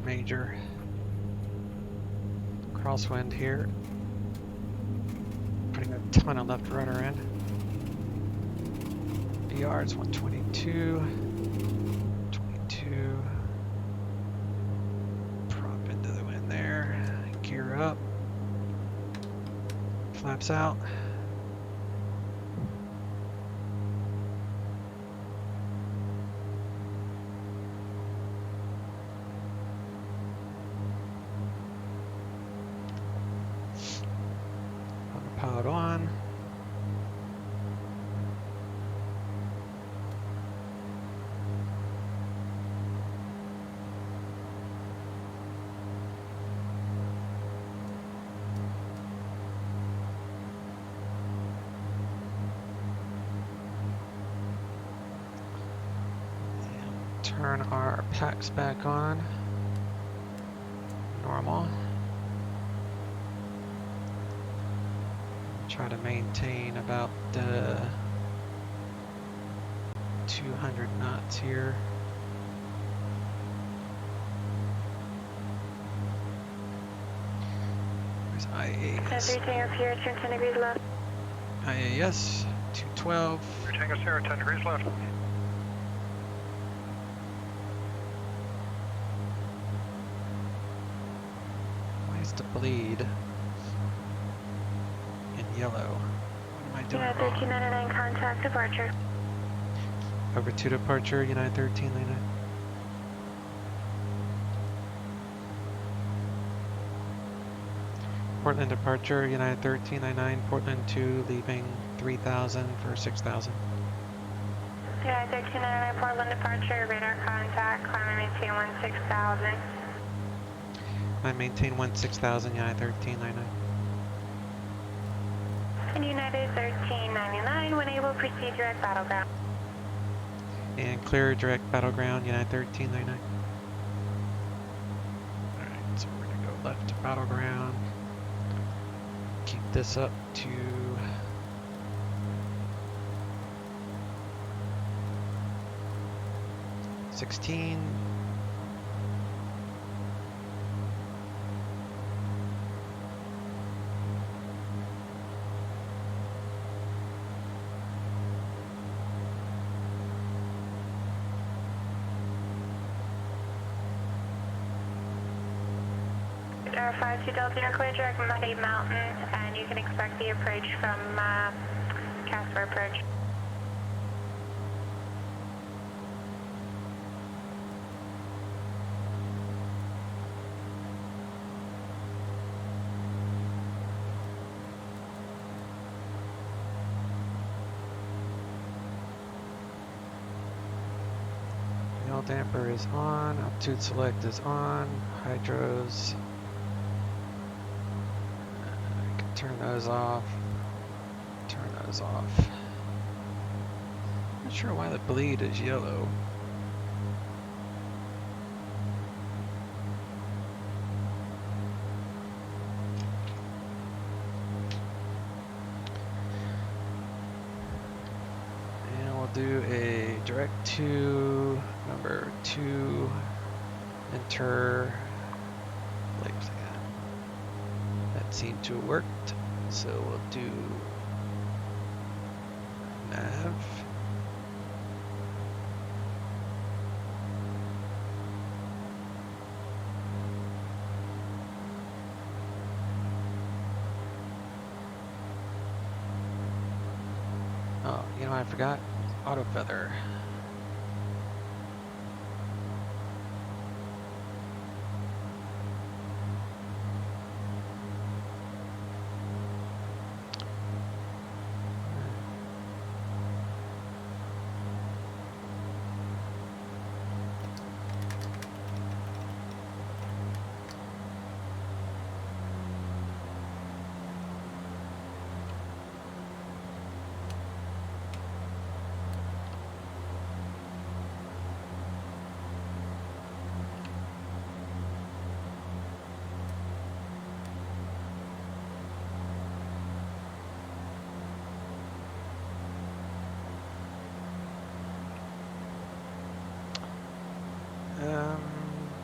Major crosswind here. Putting a ton of left rudder in. VR is 122. 22. Prop into the wind there. Gear up. Flaps out. Pilot on. And turn our packs back on. Normal. Try to maintain about 200 knots here. Where's IAS? IAS 212. Tango Sierra, 10 degrees left. Why is the bleed yellow? What am I doing United wrong? 1399, contact departure. Over to departure, United 1399. Portland departure, United 1399. Portland 2, leaving 3000 for 6000. United 1399, Portland departure, radar contact, climb and maintain 16,000. I maintain 16,000, United 1399. And United 1399, when able, proceed direct battleground. And clear direct battleground, United 1399. Alright, so we're gonna go left to battleground. Keep this up to 16. Air 52 Delta, you're clear direct Muddy Mountain, and you can expect the approach from Casper approach. Fuel damper is on, altitude select is on, hydros. I can turn those off, turn those off. Not sure why the bleed is yellow. And we'll do a direct to number 2, enter Leipzig. That seemed to have worked, so we'll do nav. Oh, you know, I forgot auto feather.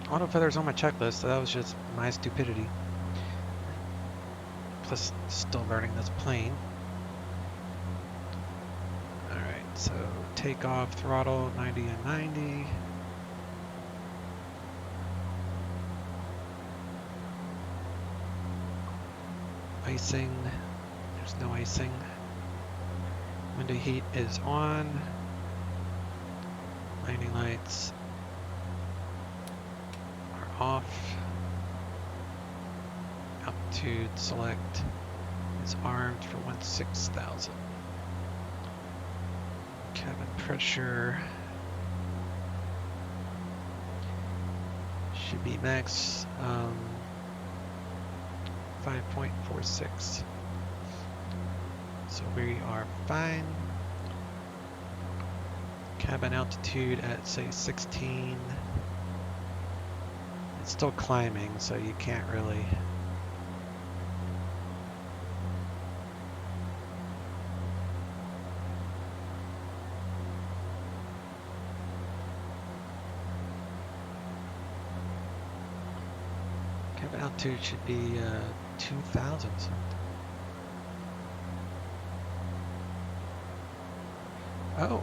Auto feathers on my checklist, so that was just my stupidity. Plus, still learning this plane. Alright, so takeoff, throttle, 90 and 90. Icing, there's no icing. Window heat is on. Landing lights off. Altitude select is armed for 16,000. Cabin pressure should be max 5.46. So we are fine. Cabin altitude at say 16. It's still climbing, so you can't really. Cabin altitude should be 2,000 something. Oh.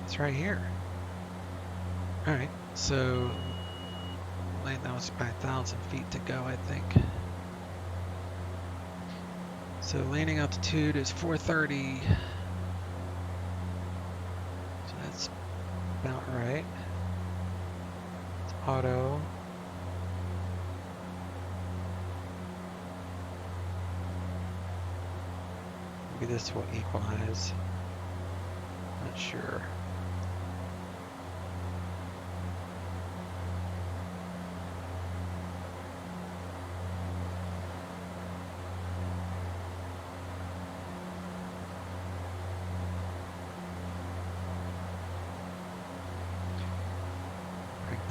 It's right here. Alright, so that was 5,000 feet to go, I think. So landing altitude is 430. So that's about right. It's auto. Maybe this will equalize. Not sure.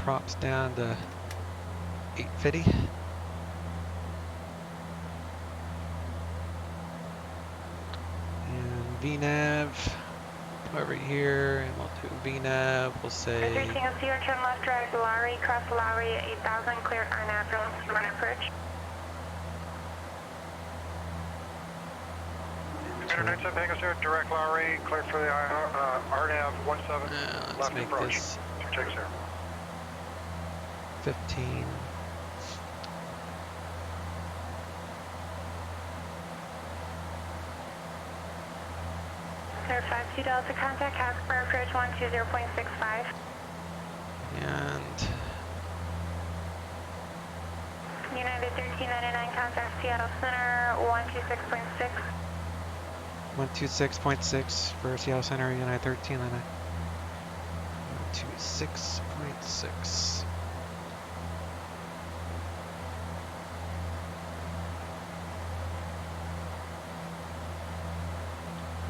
props down to 850. And VNAV over here, and we'll do VNAV. We'll say. 13 Tango, turn left, drive Lowry, cross Lowry at 8,000, clear RNAV, run approach. Commander 97 Tango Sierra, direct Lowry, clear for the RNAV 17, let's left make approach. this 15. Clear 52 Delta, contact Casper, approach 120.65. And United 1399, contact Seattle Center, 126.6. 126.6 for Seattle Center, United 1399. 126.6.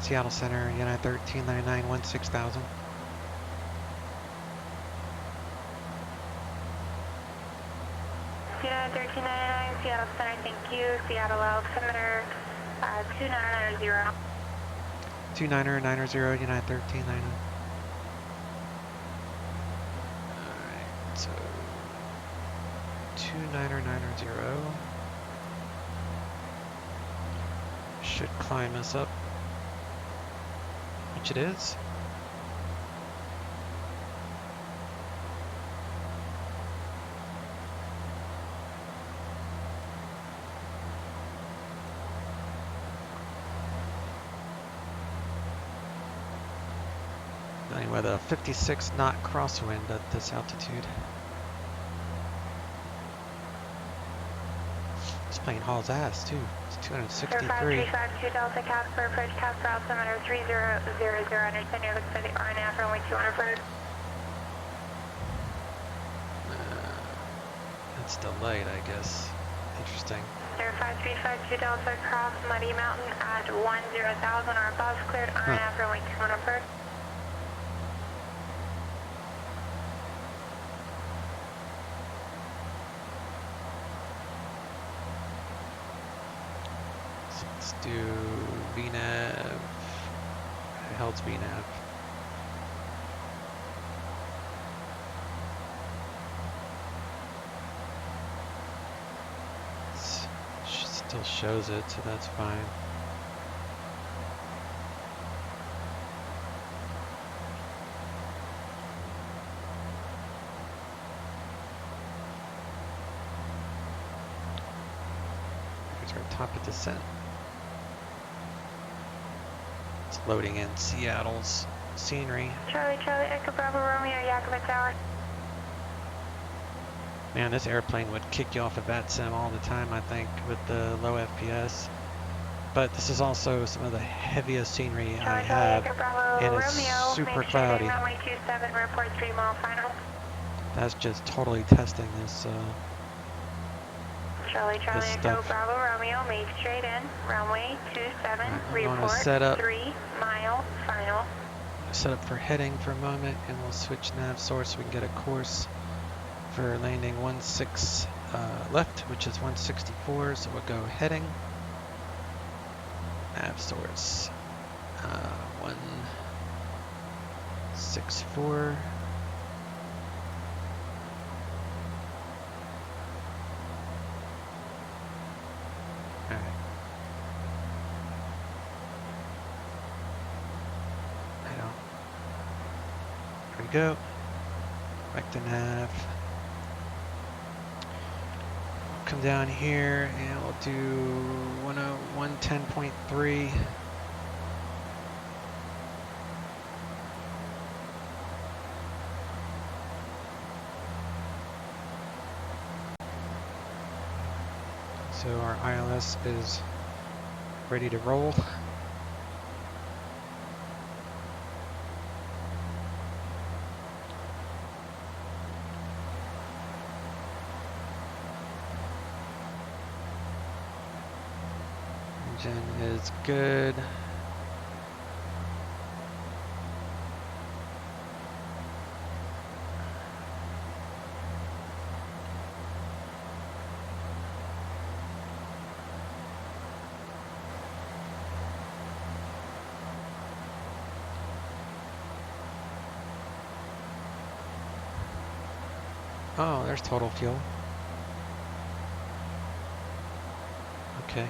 Seattle Center, United 1399, 16,000. United 1399, Seattle Center, thank you. Seattle altimeter 2990. 2990, United 1399. Alright, so 2990 should climb us up, which it is. With a 56 knot crosswind at this altitude. This plane hauls ass too. It's 263. 5352 Delta Casper, approach Casper altimeter 3000, understand you're looking for the RNAV runway 200 approach. That's delayed, I guess. Interesting. 5352 Delta, cross Muddy Mountain at 10,000 or above, cleared RNAV runway 200 approach. Let's do VNAV. It holds VNAV. Still shows it, so that's fine. Here's our top of descent. It's loading in Seattle's scenery. Charlie, Echo Bravo Romeo, Yakima Tower. Man, this airplane would kick you off of FlyJSim all the time, I think, with the low FPS. But this is also some of the heaviest scenery I have, and it's super cloudy. Runway 27, report 3 mile final. That's just totally testing this Charlie, this Echo stuff. Bravo Romeo, make straight in, runway 27, report set up 3 mile final. Set up for heading for a moment, and we'll switch nav source so we can get a course for landing 16 left, which is 164, so we'll go heading, nav source 164, alright, here we go, back to nav. Come down here and we'll do 110.3. So our ILS is ready to roll. Engine is good. Oh, there's total fuel. Okay.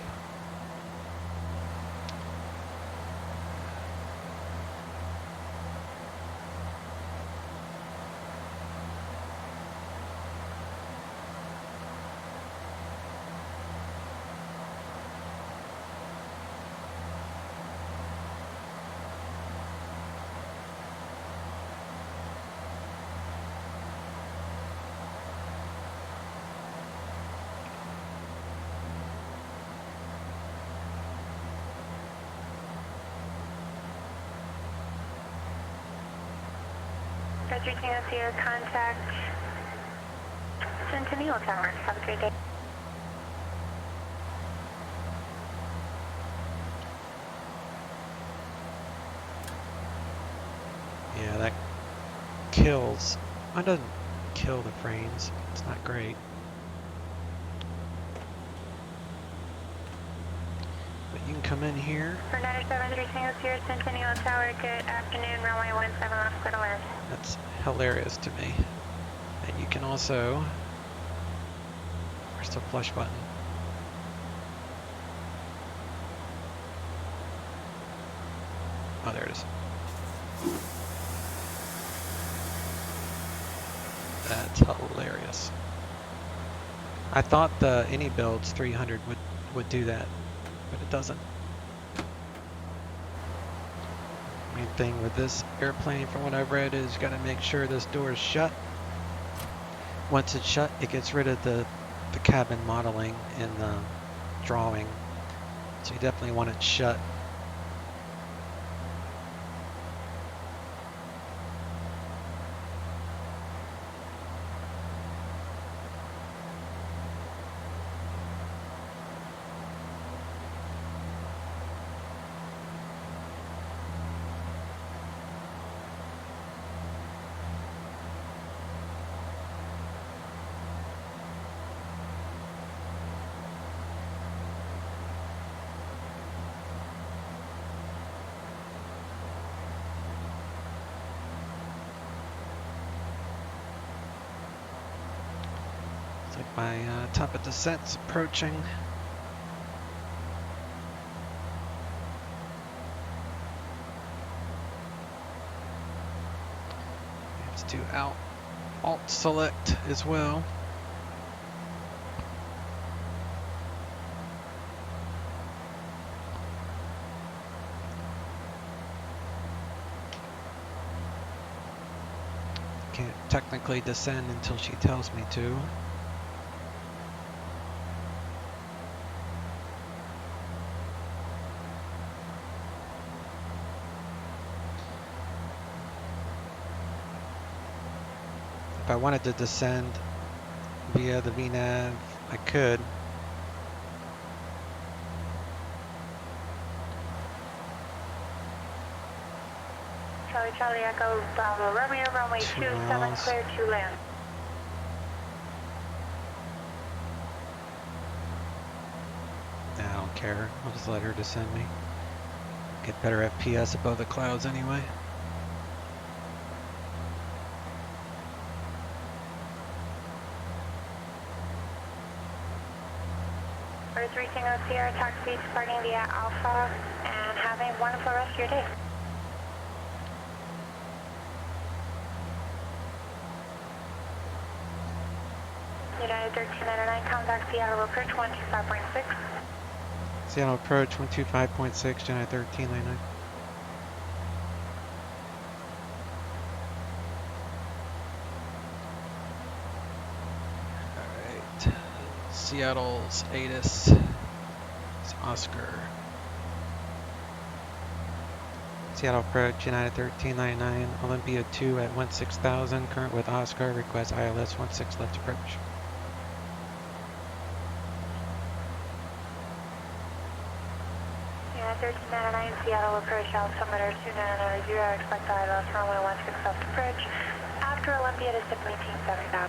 Roger, Tango Sierra, contact Centennial Tower. Have a great day. Yeah, that kills. It doesn't kill the frames. It's not great. But you can come in here. For 973 Tango Sierra, Centennial Tower, good afternoon, runway 17 left, clear to land. That's hilarious to me. And you can also, where's the flush button? Oh, there it is. That's hilarious. I thought the any builds 300 would do that, but it doesn't. Main thing with this airplane, from what I've read, is you got to make sure this door is shut. Once it's shut, it gets rid of the cabin modeling in the drawing. So you definitely want it shut. My top of descent's approaching. Let's do Alt select as well. Can't technically descend until she tells me to. If I wanted to descend via the VNAV, I could. Charlie, Charlie, Echo, Bravo, Romeo, runway 27, clear to land. Nah, I don't care. I'll just let her descend me. Get better FPS above the clouds anyway. Birds reaching Sierra, taxi departing via Alpha, and have a wonderful rest of your day. United 1399, contact Seattle approach 125.6. Seattle approach 125.6, United 1399. Alright, Seattle's ATIS is Oscar. Seattle approach United 1399, Olympia 2 at 16,000, current with Oscar, request ILS 16 left approach. United 1399, Seattle approach, altimeter 2990, expect ILS runway 16 left approach. After Olympia, descend maintain 7,000.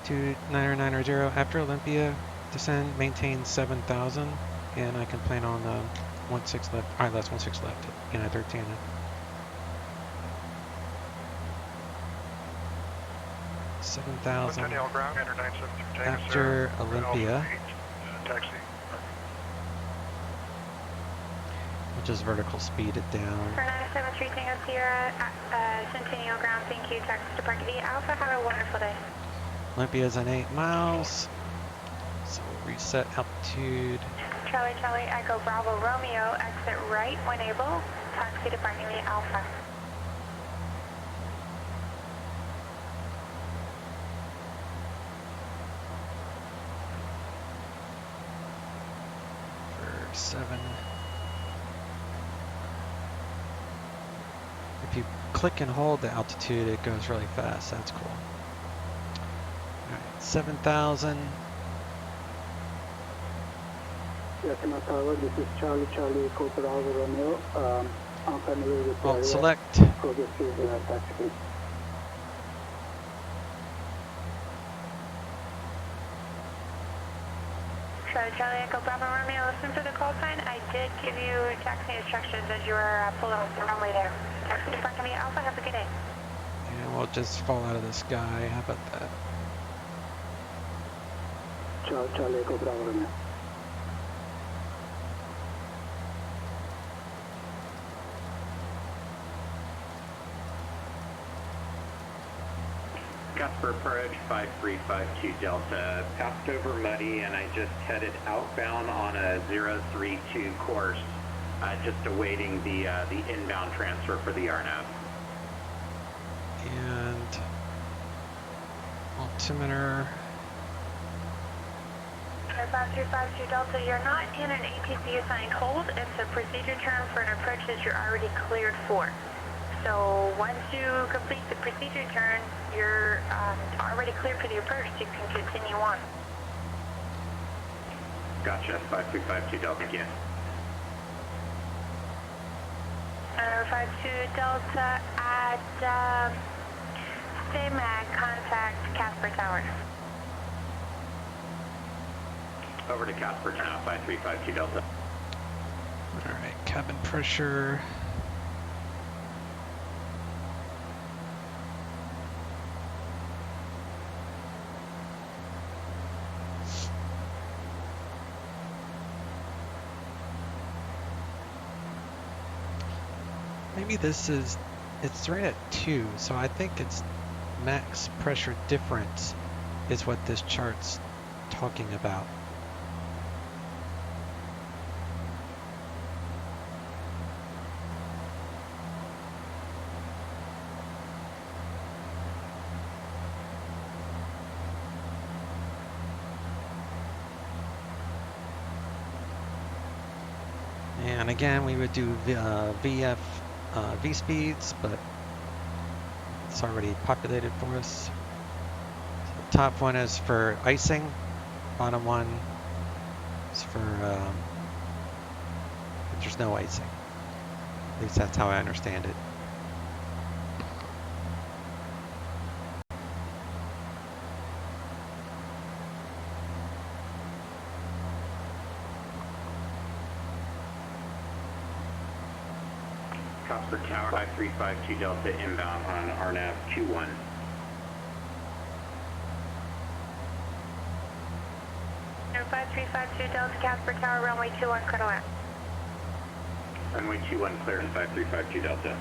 2990, after Olympia, descend, maintain 7,000, and I can plan on 16 left, ILS 16 left, United 13. 7,000 Centennial ground, enter 973 Tango after Sierra, Olympia, Alpha 8, taxi. we'll just vertical speed it down. For 973 Tango Sierra, Centennial ground, thank you, taxi to Park D Alpha, have a wonderful day. Olympia's in 8 miles, so we'll reset altitude. Charlie, Charlie, Echo Bravo Romeo, exit right when able, taxi to Park D Alpha. For 7. If you click and hold the altitude, it goes really fast. That's cool. Alright, 7,000. Yakima Tower, this is Charlie, Charlie, Echo Bravo Romeo. I'm familiar with the Alt area. select. Progressive taxi. Charlie, Charlie, Echo Bravo Romeo, listen for the call sign. I did give you taxi instructions as you were pulling off the runway there. Taxi to Park D Alpha, have a good day. And we'll just fall out of the sky. How about that? Charlie, Charlie, Echo Bravo Romeo. Casper Approach 5352 Delta, passed over Muddy and I just headed outbound on a 032 course, just awaiting the inbound transfer for the RNAV. And altimeter. 5352 Delta, you're not in an ATC assigned hold. It's a procedure term for an approach that you're already cleared for. So once you complete the procedure turn, you're already cleared for the approach. You can continue on. Gotcha, 5352 Delta again. 52 Delta at STAMAG, contact Casper Tower. Over to Casper now, 5352 Delta. Alright, cabin pressure. Maybe this is, it's right at 2, so I think it's max pressure difference is what this chart's talking about. And again, we would do V speeds, but it's already populated for us. So the top one is for icing, bottom one is for if there's no icing. At least that's how I understand it. Casper Tower, 5352 Delta inbound on RNAV Q1. No, 5352 Delta, Casper Tower, runway 21, clear to land. Runway 21 clear to 5352 Delta.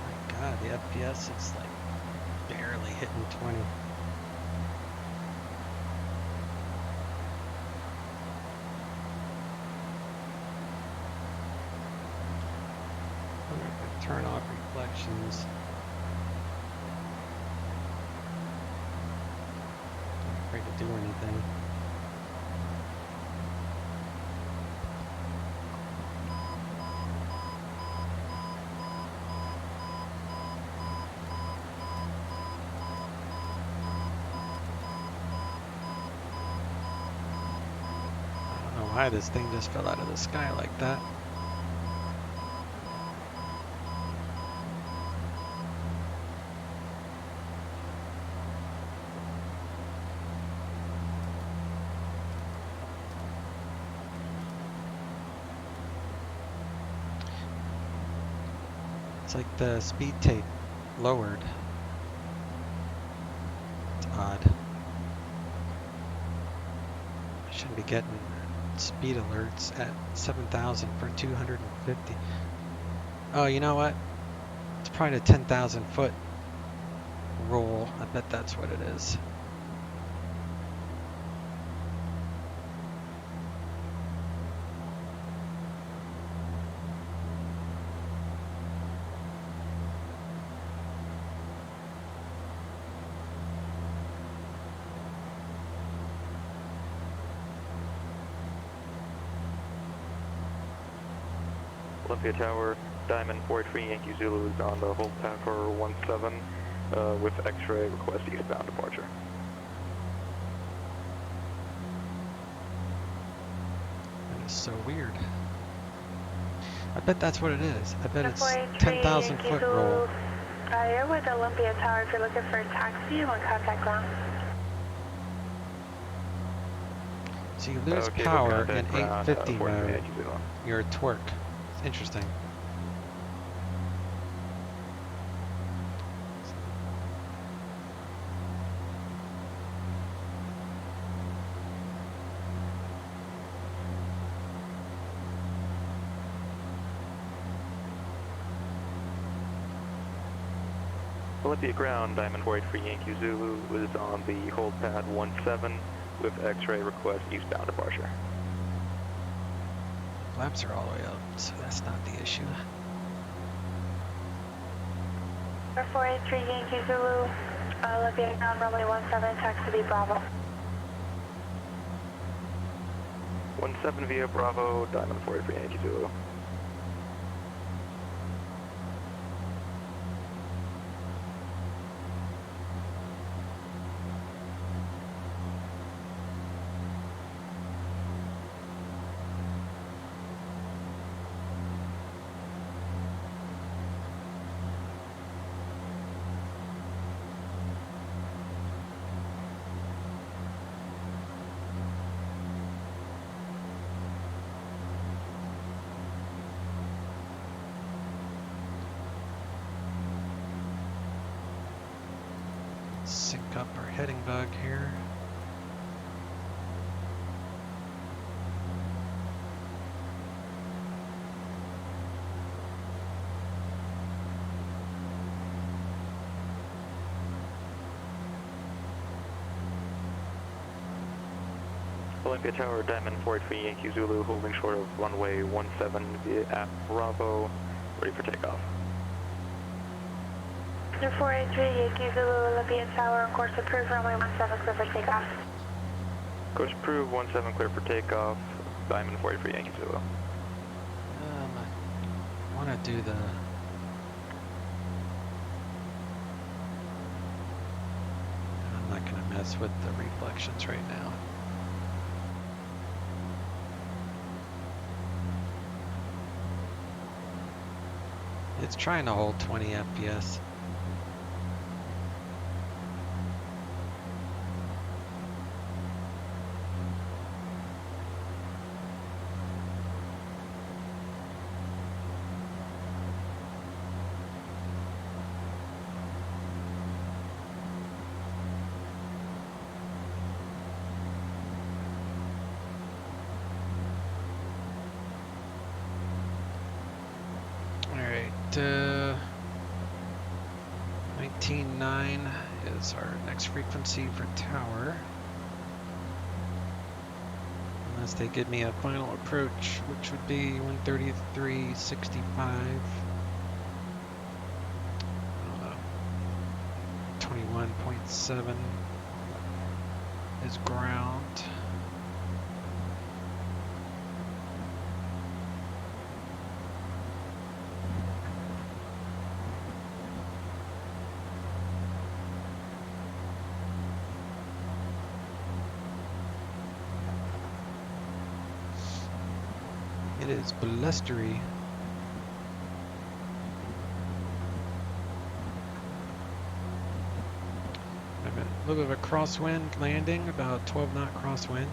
My God, the FPS is like barely hitting 20. Turn off reflections. Not afraid to do anything. I don't know why this thing just fell out of the sky like that. It's like the speed tape lowered. It's odd. I shouldn't be getting speed alerts at 7,000 for 250. Oh, you know what? It's probably a 10,000 foot rule. I bet that's what it is. Olympia Tower, Diamond 483 Yankee Zulu is on the hold path for 17 with X-ray request eastbound departure. That is so weird. I bet that's what it is. I bet it's 10,000 foot rule. You're with Olympia Tower. If you're looking for a taxi, you want contact ground. So you lose power in 850 mode. Your torque. It's interesting. Olympia ground, Diamond 483 Yankee Zulu is on the hold pad 17 with X-ray request eastbound departure. Flaps are all the way up, so that's not the issue. 483 Yankee Zulu, Olympia ground, runway 17, taxi to Bravo. 17 via Bravo, Diamond 483 Yankee Zulu. Sync up our heading bug here. Olympia Tower, Diamond 483 Yankee Zulu, holding short of runway 17 via at Bravo, ready for takeoff. 483 Yankee Zulu, Olympia Tower, course approved, runway 17, clear for takeoff. Course approved, 17 clear for takeoff, Diamond 483 Yankee Zulu. I want to do the... I'm not going to mess with the reflections right now. It's trying to hold 20 FPS. Alright, 19.9 is our next frequency for tower. Unless they give me a final approach, which would be 133.65. I don't know. 21.7 is ground. It is blustery. I've got a little bit of a crosswind landing, about 12 knot crosswind.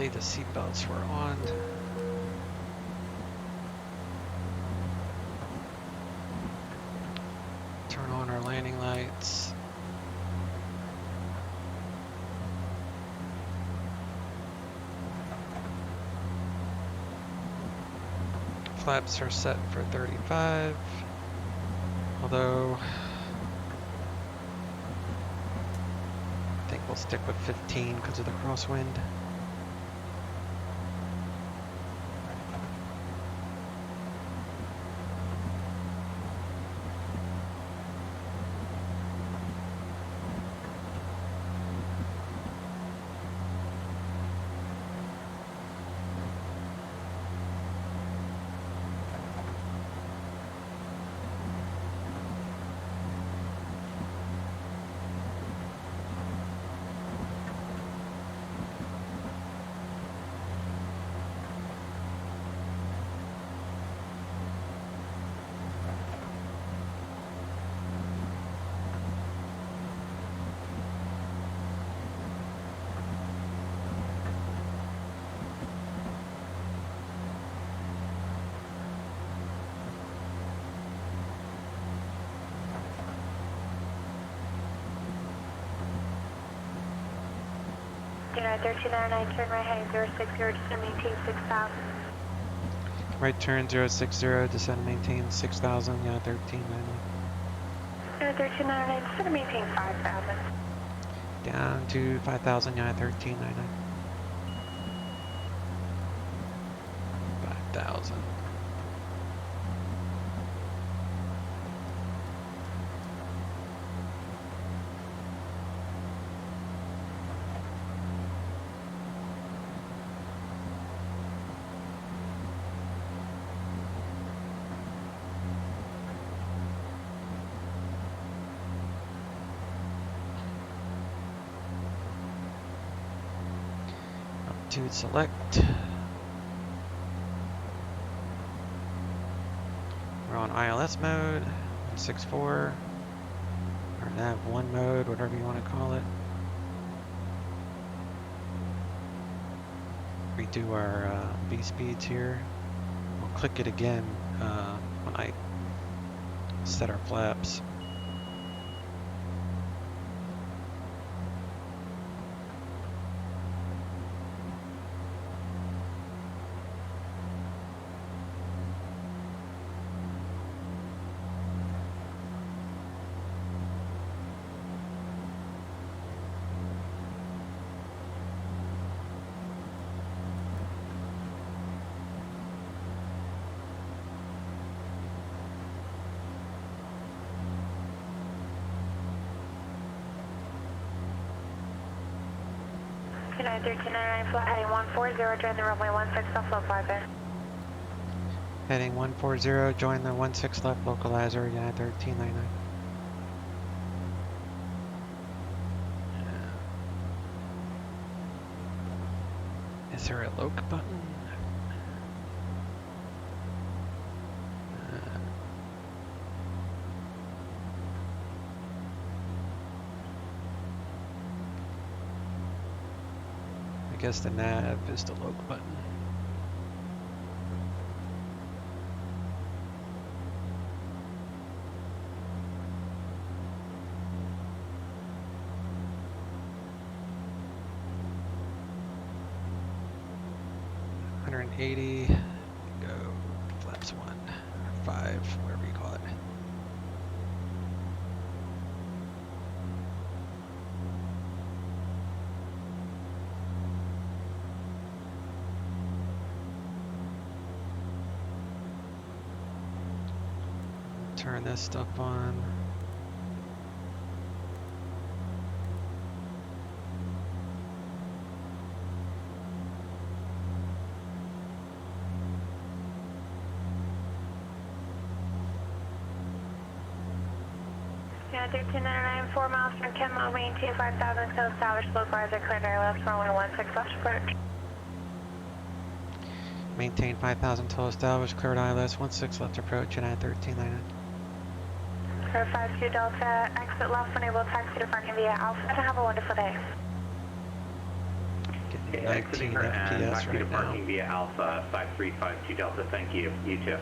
Hopefully the seatbelts were on. Turn on our landing lights. Flaps are set for 35, although I think we'll stick with 15 because of the crosswind. United 1399, turn right heading 060, descend maintain 6000. Right turn 060, descend maintain 6000, yeah, 1399. United 1399, descend maintain 5000. Down to 5000, yeah, 1399. 5000. Altitude select. We're on ILS mode, 164, or nav1 mode, whatever you want to call it. Redo our V speeds here. We'll click it again when I set our flaps. United 1399, flight heading 140, join the runway 16 left localizer. Heading 140, join the 16 left localizer, United 1399. Is there a loc button? I guess the nav is the loc button. $180, go flaps 1, or 5, whatever you call it. Turn this stuff on. Yeah, 1399, 4 miles from Kenmore, maintain 5000, so established localizer, cleared airlifts, runway 16 left approach. Maintain 5000 till established, cleared ILS, 16 left approach, United 1399. 52 Delta, exit left, enable taxi to parking via Alpha, and have a wonderful day. Getting Exiting 19 her and FPS back to right now. departing via Alpha 5352 Delta. Thank you. You too.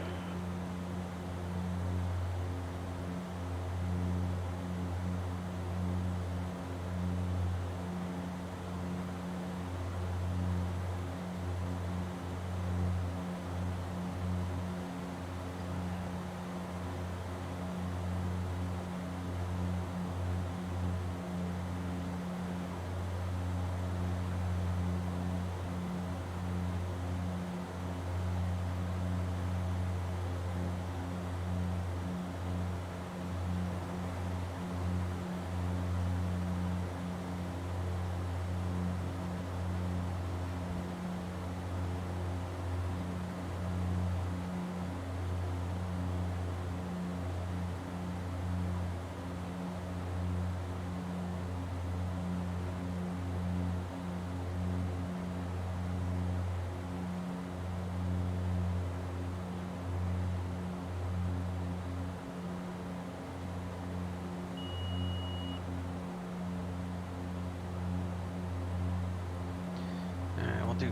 Do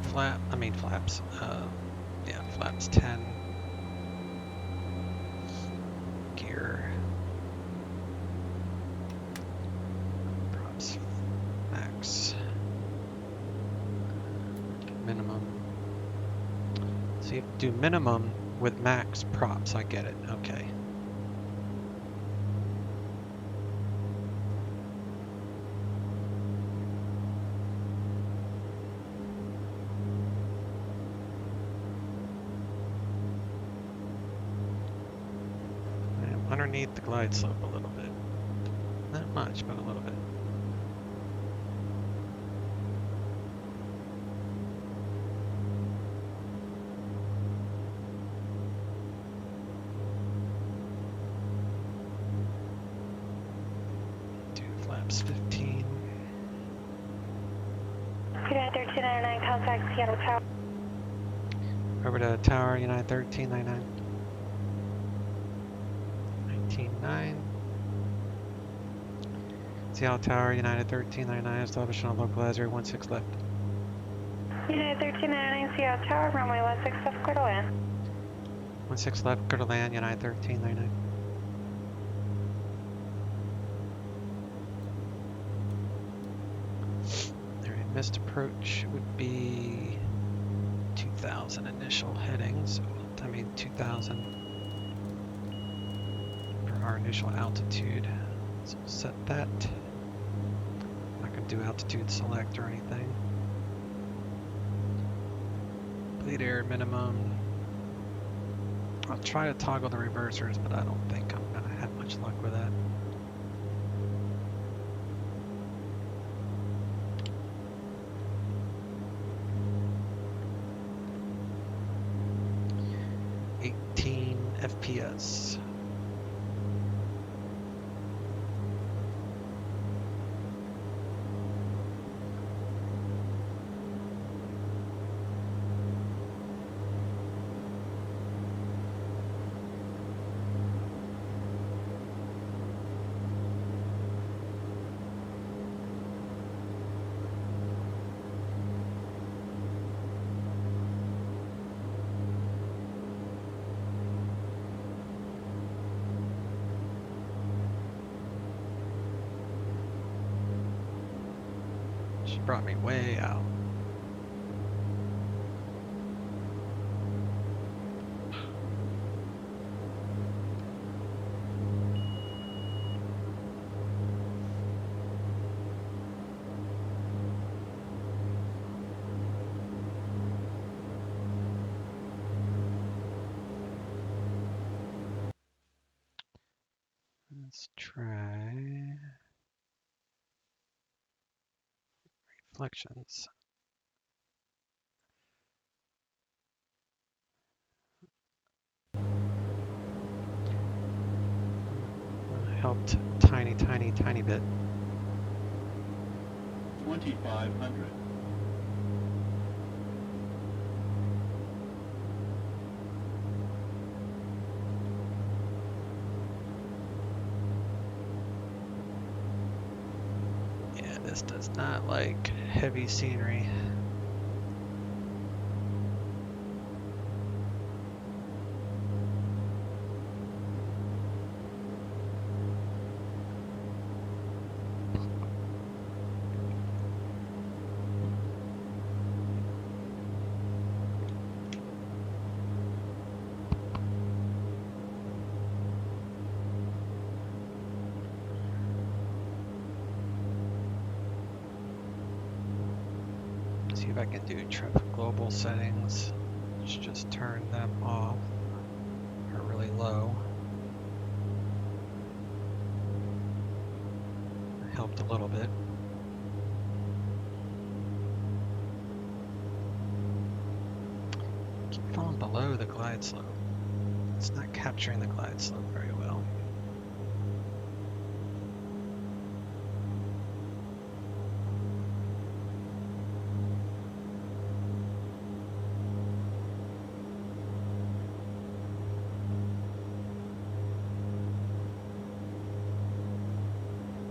flaps. Yeah, flaps 10. Gear. Props. Max. Minimum. So you have to do minimum with max props. I get it. Okay. Underneath the glide slope a little bit. Not much, but a little bit. Do flaps 15. United 1399, contact Seattle Tower. Over to Tower, United 1399. 19.9. Seattle Tower, United 1399, establishing a localizer 16 left. United 1399, Seattle Tower, runway 16 left, clear to land. 16 left, clear to land, United 1399. Alright, missed approach would be 2000 initial heading, so 2000. Our initial altitude, so we'll set that. I'm not going to do altitude select or anything. Bleed air minimum. I'll try to toggle the reversers, but I don't think I'm going to have much luck with that. FPS. She brought me way out. Let's try reflections. Helped tiny bit. 2500. Yeah, this does not like heavy scenery. if I can do traffic global settings. Let's just turn them off or really low. It helped a little bit. Keep falling below the glide slope. It's not capturing the glide slope very well.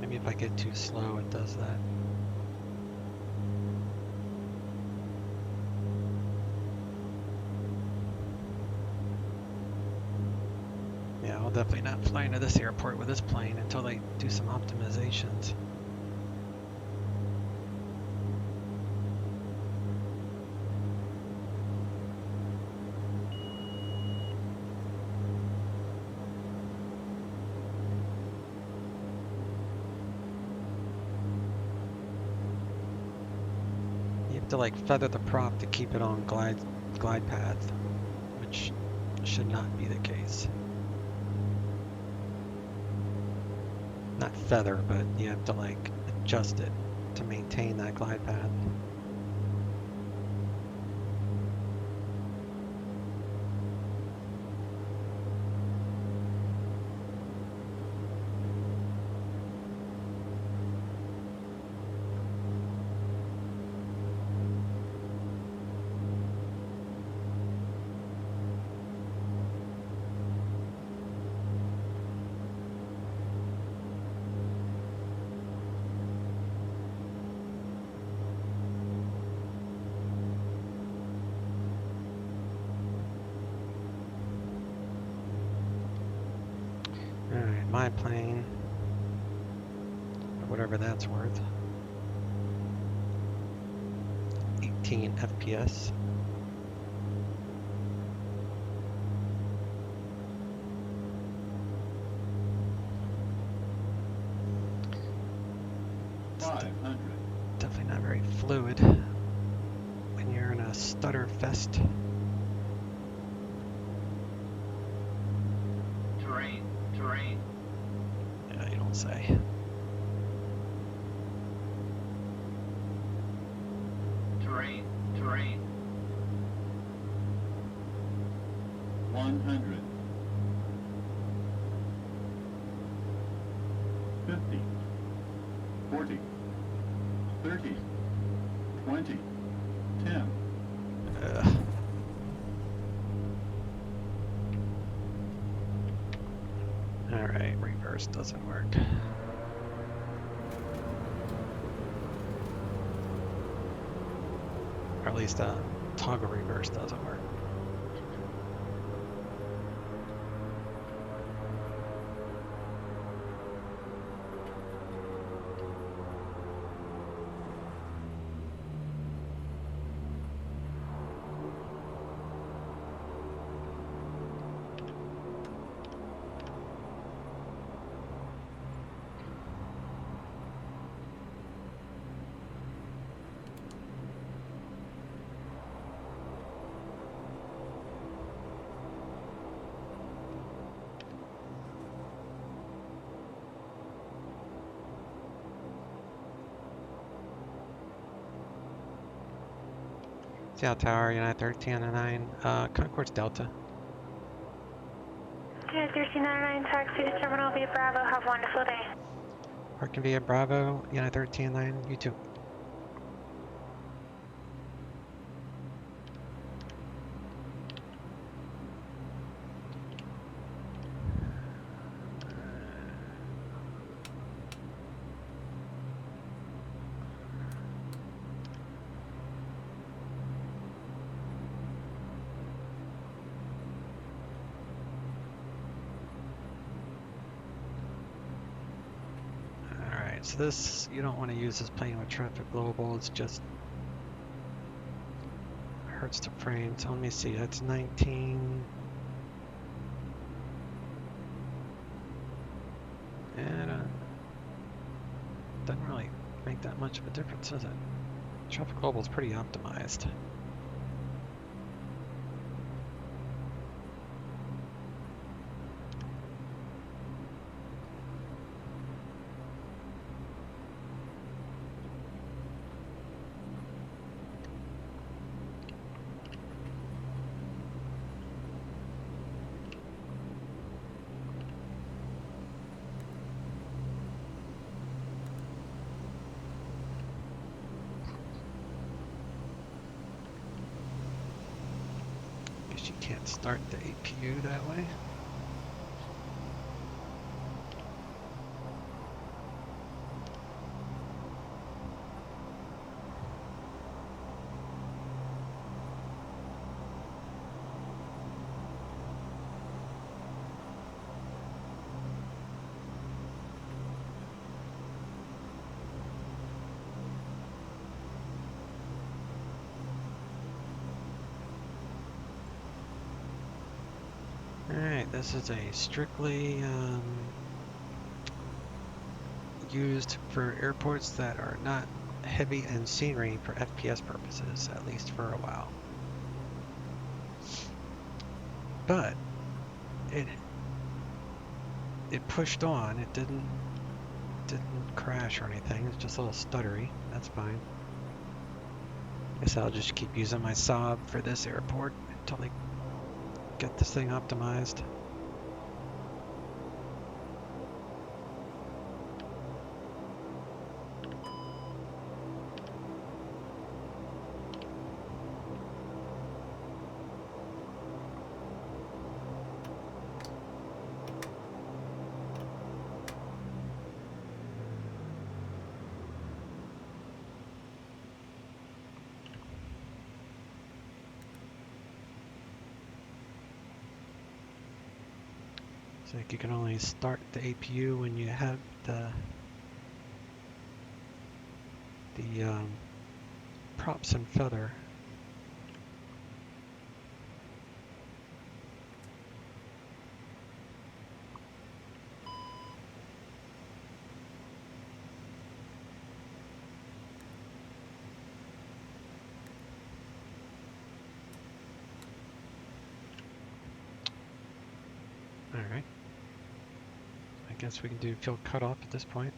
Maybe if I get too slow, it does that. Yeah, I'll definitely not fly into this airport with this plane until they do some optimizations. You have to like feather the prop to keep it on glide path, which should not be the case. Not feather, but you have to like adjust it to maintain that glide path. Alright, my plane, whatever that's worth, 18 FPS. It's definitely not very fluid when you're in a stutter fest. Terrain. Yeah, you don't say. Terrain. 100. 50. 40. 30. 20. 10. Alright, reverse doesn't work. Or at least toggle reverse doesn't work. Seattle Tower, United 1399, Concourse Delta. United 1399, taxi to terminal via Bravo. Have a wonderful day. Parking via Bravo, United 1399, you too. So this, you don't want to use this plane with traffic global, it's just hurts the frame. So let me see, that's 19. And doesn't really make that much of a difference, does it? Traffic global is pretty optimized. Guess you can't start the APU that way. Alright, this is a strictly used for airports that are not heavy in scenery for FPS purposes, at least for a while. But it pushed on. It didn't crash or anything. It's just a little stuttery. That's fine. Guess I'll just keep using my Saab for this airport until they get this thing optimized. It's like you can only start the APU when you have the props and feather. All right. I guess we can do fuel cutoff at this point.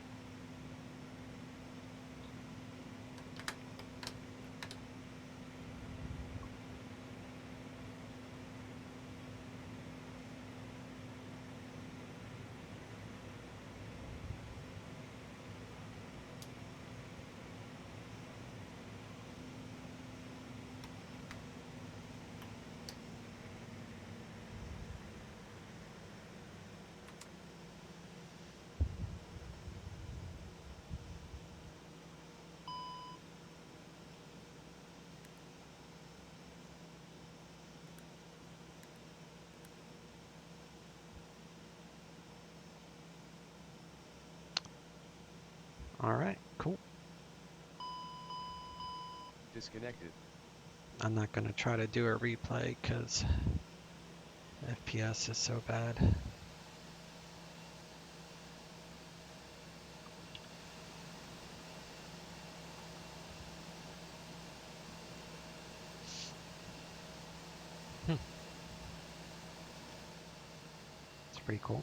All right, cool. Disconnected. I'm not going to try to do a replay because FPS is so bad. It's pretty cool.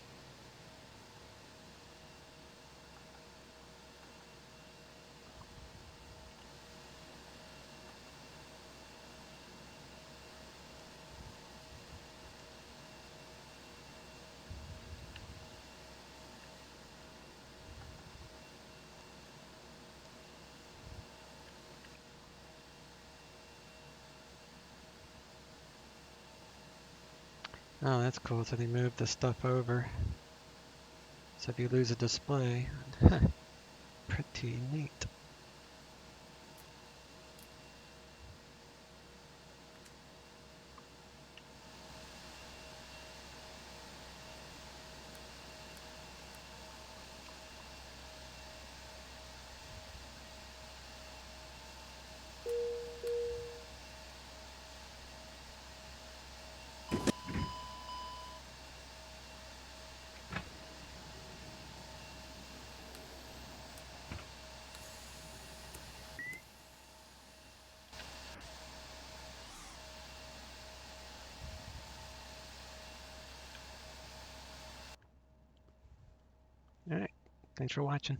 Oh, that's cool. So they moved the stuff over. So if you lose a display, pretty neat. All right. Thanks for watching.